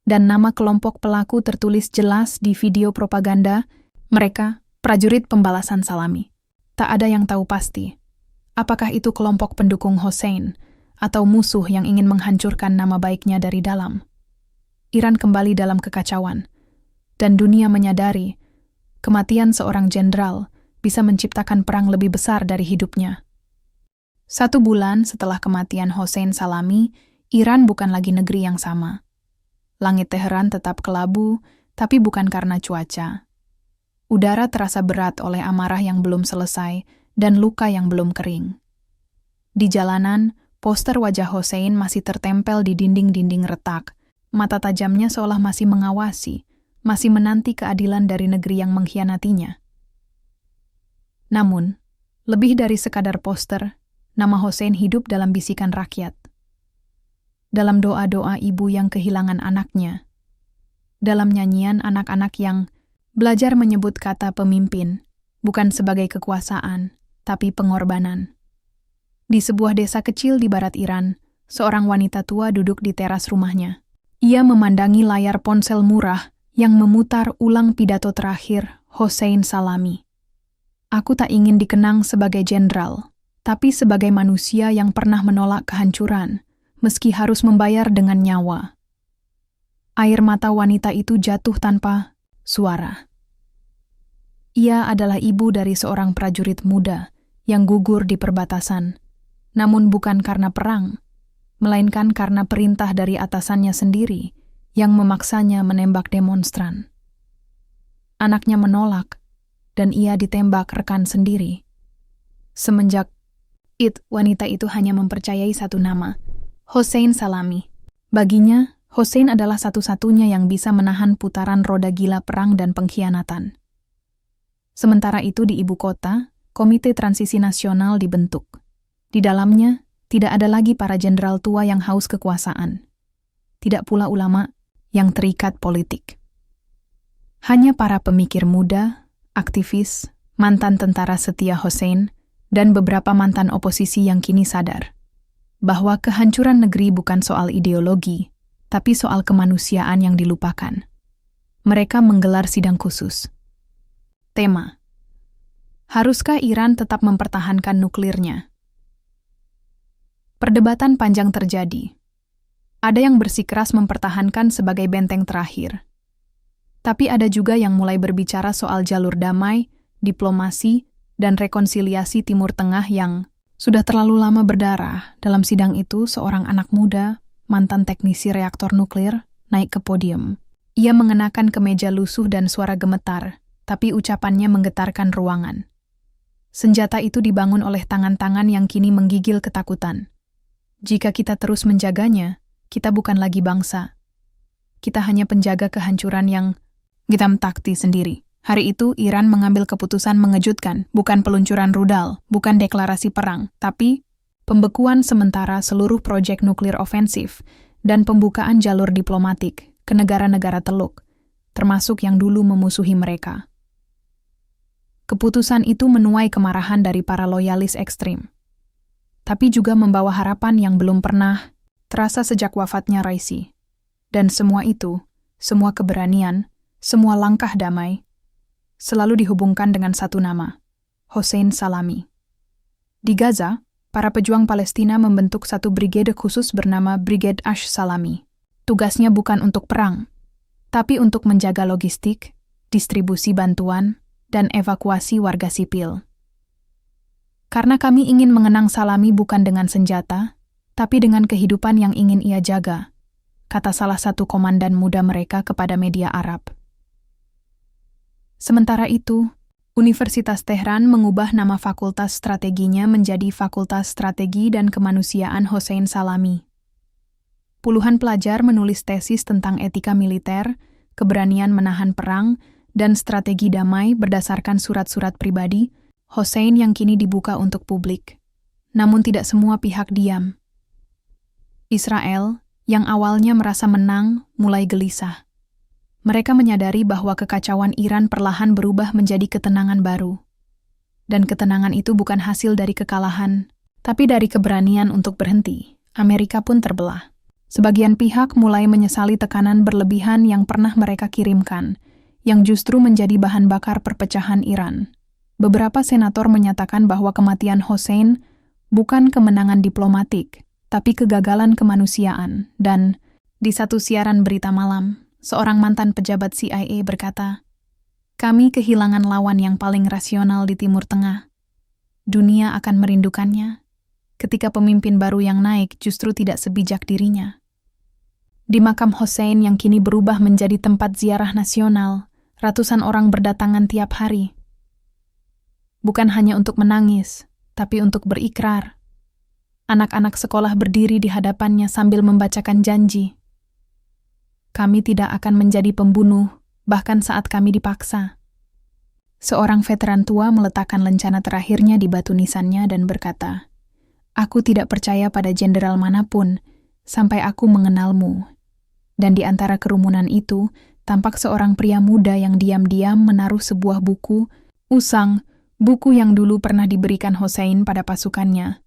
Dan nama kelompok pelaku tertulis jelas di video propaganda, mereka prajurit pembalasan Salami. Tak ada yang tahu pasti. Apakah itu kelompok pendukung Hossein atau musuh yang ingin menghancurkan nama baiknya dari dalam? Iran kembali dalam kekacauan, dan dunia menyadari kematian seorang jenderal bisa menciptakan perang lebih besar dari hidupnya. 1 bulan setelah kematian Hossein Salami, Iran bukan lagi negeri yang sama. Langit Teheran tetap kelabu, tapi bukan karena cuaca. Udara terasa berat oleh amarah yang belum selesai dan luka yang belum kering. Di jalanan, poster wajah Hossein masih tertempel di dinding-dinding retak. Mata tajamnya seolah masih mengawasi, masih menanti keadilan dari negeri yang mengkhianatinya. Namun, lebih dari sekadar poster, nama Hossein hidup dalam bisikan rakyat. Dalam doa-doa ibu yang kehilangan anaknya. Dalam nyanyian anak-anak yang belajar menyebut kata pemimpin, bukan sebagai kekuasaan, tapi pengorbanan. Di sebuah desa kecil di barat Iran, seorang wanita tua duduk di teras rumahnya. Ia memandangi layar ponsel murah yang memutar ulang pidato terakhir Hossein Salami. Aku tak ingin dikenang sebagai jenderal, tapi sebagai manusia yang pernah menolak kehancuran, meski harus membayar dengan nyawa. Air mata wanita itu jatuh tanpa suara. Ia adalah ibu dari seorang prajurit muda yang gugur di perbatasan, namun bukan karena perang, melainkan karena perintah dari atasannya sendiri yang memaksanya menembak demonstran. Anaknya menolak, dan ia ditembak rekan sendiri. Semenjak wanita itu hanya mempercayai satu nama, Hossein Salami. Baginya, Hossein adalah satu-satunya yang bisa menahan putaran roda gila perang dan pengkhianatan. Sementara itu di ibu kota, Komite Transisi Nasional dibentuk. Di dalamnya, tidak ada lagi para jenderal tua yang haus kekuasaan. Tidak pula ulama yang terikat politik. Hanya para pemikir muda, aktivis, mantan tentara setia Hossein, dan beberapa mantan oposisi yang kini sadar bahwa kehancuran negeri bukan soal ideologi, tapi soal kemanusiaan yang dilupakan. Mereka menggelar sidang khusus. Tema: haruskah Iran tetap mempertahankan nuklirnya? Perdebatan panjang terjadi. Ada yang bersikeras mempertahankan sebagai benteng terakhir. Tapi ada juga yang mulai berbicara soal jalur damai, diplomasi, dan rekonsiliasi Timur Tengah yang sudah terlalu lama berdarah. Dalam sidang itu, seorang anak muda, mantan teknisi reaktor nuklir, naik ke podium. Ia mengenakan kemeja lusuh dan suara gemetar, tapi ucapannya menggetarkan ruangan. Senjata itu dibangun oleh tangan-tangan yang kini menggigil ketakutan. Jika kita terus menjaganya, kita bukan lagi bangsa. Kita hanya penjaga kehancuran yang kita takti sendiri. Hari itu, Iran mengambil keputusan mengejutkan, bukan peluncuran rudal, bukan deklarasi perang, tapi pembekuan sementara seluruh proyek nuklir ofensif dan pembukaan jalur diplomatik ke negara-negara Teluk, termasuk yang dulu memusuhi mereka. Keputusan itu menuai kemarahan dari para loyalis ekstrim, tapi juga membawa harapan yang belum pernah terasa sejak wafatnya Raisi. Dan semua itu, semua keberanian, semua langkah damai, selalu dihubungkan dengan satu nama, Hossein Salami. Di Gaza, para pejuang Palestina membentuk satu brigade khusus bernama Brigade Ash Salami. Tugasnya bukan untuk perang, tapi untuk menjaga logistik, distribusi bantuan, dan evakuasi warga sipil. Karena kami ingin mengenang Salami bukan dengan senjata, tapi dengan kehidupan yang ingin ia jaga, kata salah satu komandan muda mereka kepada media Arab. Sementara itu, Universitas Tehran mengubah nama fakultas strateginya menjadi Fakultas Strategi dan Kemanusiaan Hossein Salami. Puluhan pelajar menulis tesis tentang etika militer, keberanian menahan perang, dan strategi damai berdasarkan surat-surat pribadi Hossein yang kini dibuka untuk publik. Namun tidak semua pihak diam. Israel, yang awalnya merasa menang, mulai gelisah. Mereka menyadari bahwa kekacauan Iran perlahan berubah menjadi ketenangan baru. Dan ketenangan itu bukan hasil dari kekalahan, tapi dari keberanian untuk berhenti. Amerika pun terbelah. Sebagian pihak mulai menyesali tekanan berlebihan yang pernah mereka kirimkan, yang justru menjadi bahan bakar perpecahan Iran. Beberapa senator menyatakan bahwa kematian Hossein bukan kemenangan diplomatik, tapi kegagalan kemanusiaan. Dan di satu siaran berita malam, seorang mantan pejabat CIA berkata, "Kami kehilangan lawan yang paling rasional di Timur Tengah. Dunia akan merindukannya ketika pemimpin baru yang naik justru tidak sebijak dirinya." Di makam Hossein yang kini berubah menjadi tempat ziarah nasional, ratusan orang berdatangan tiap hari. Bukan hanya untuk menangis, tapi untuk berikrar. Anak-anak sekolah berdiri di hadapannya sambil membacakan janji. Kami tidak akan menjadi pembunuh, bahkan saat kami dipaksa. Seorang veteran tua meletakkan lencana terakhirnya di batu nisannya dan berkata, "Aku tidak percaya pada jenderal manapun, sampai aku mengenalmu." Dan di antara kerumunan itu, tampak seorang pria muda yang diam-diam menaruh sebuah buku, usang, buku yang dulu pernah diberikan Hossein pada pasukannya.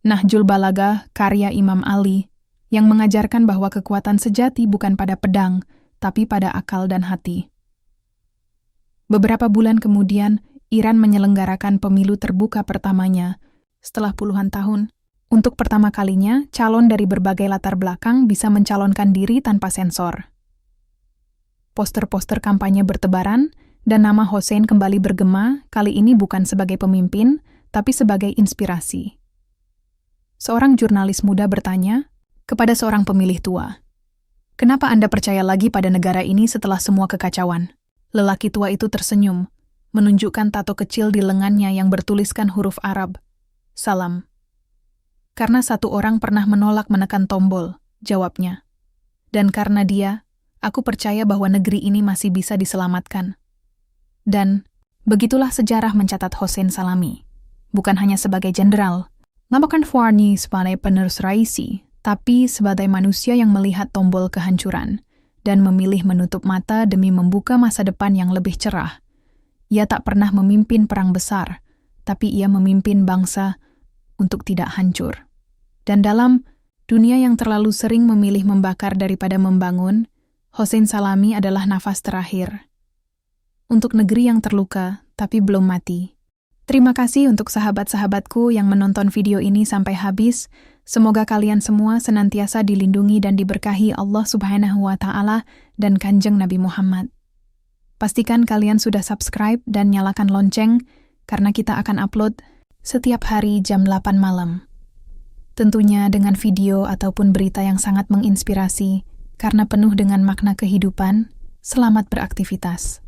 Nahjul Balagah, karya Imam Ali, yang mengajarkan bahwa kekuatan sejati bukan pada pedang, tapi pada akal dan hati. Beberapa bulan kemudian, Iran menyelenggarakan pemilu terbuka pertamanya. Setelah puluhan tahun, untuk pertama kalinya, calon dari berbagai latar belakang bisa mencalonkan diri tanpa sensor. Poster-poster kampanye bertebaran, dan nama Hossein kembali bergema, kali ini bukan sebagai pemimpin, tapi sebagai inspirasi. Seorang jurnalis muda bertanya kepada seorang pemilih tua, "Kenapa Anda percaya lagi pada negara ini setelah semua kekacauan?" Lelaki tua itu tersenyum, menunjukkan tato kecil di lengannya yang bertuliskan huruf Arab, "Salam." "Karena satu orang pernah menolak menekan tombol," jawabnya. "Dan karena dia, aku percaya bahwa negeri ini masih bisa diselamatkan." Dan begitulah sejarah mencatat Hossein Salami, bukan hanya sebagai jenderal, bukan Fwarni sebagai penerus Raisi, tapi sebagai manusia yang melihat tombol kehancuran dan memilih menutup mata demi membuka masa depan yang lebih cerah. Ia tak pernah memimpin perang besar, tapi ia memimpin bangsa untuk tidak hancur. Dan dalam dunia yang terlalu sering memilih membakar daripada membangun, Hossein Salami adalah nafas terakhir. Untuk negeri yang terluka, tapi belum mati. Terima kasih untuk sahabat-sahabatku yang menonton video ini sampai habis. Semoga kalian semua senantiasa dilindungi dan diberkahi Allah Subhanahu wa Ta'ala dan Kanjeng Nabi Muhammad. Pastikan kalian sudah subscribe dan nyalakan lonceng, karena kita akan upload setiap hari jam 8 malam. Tentunya dengan video ataupun berita yang sangat menginspirasi, karena penuh dengan makna kehidupan. Selamat beraktivitas.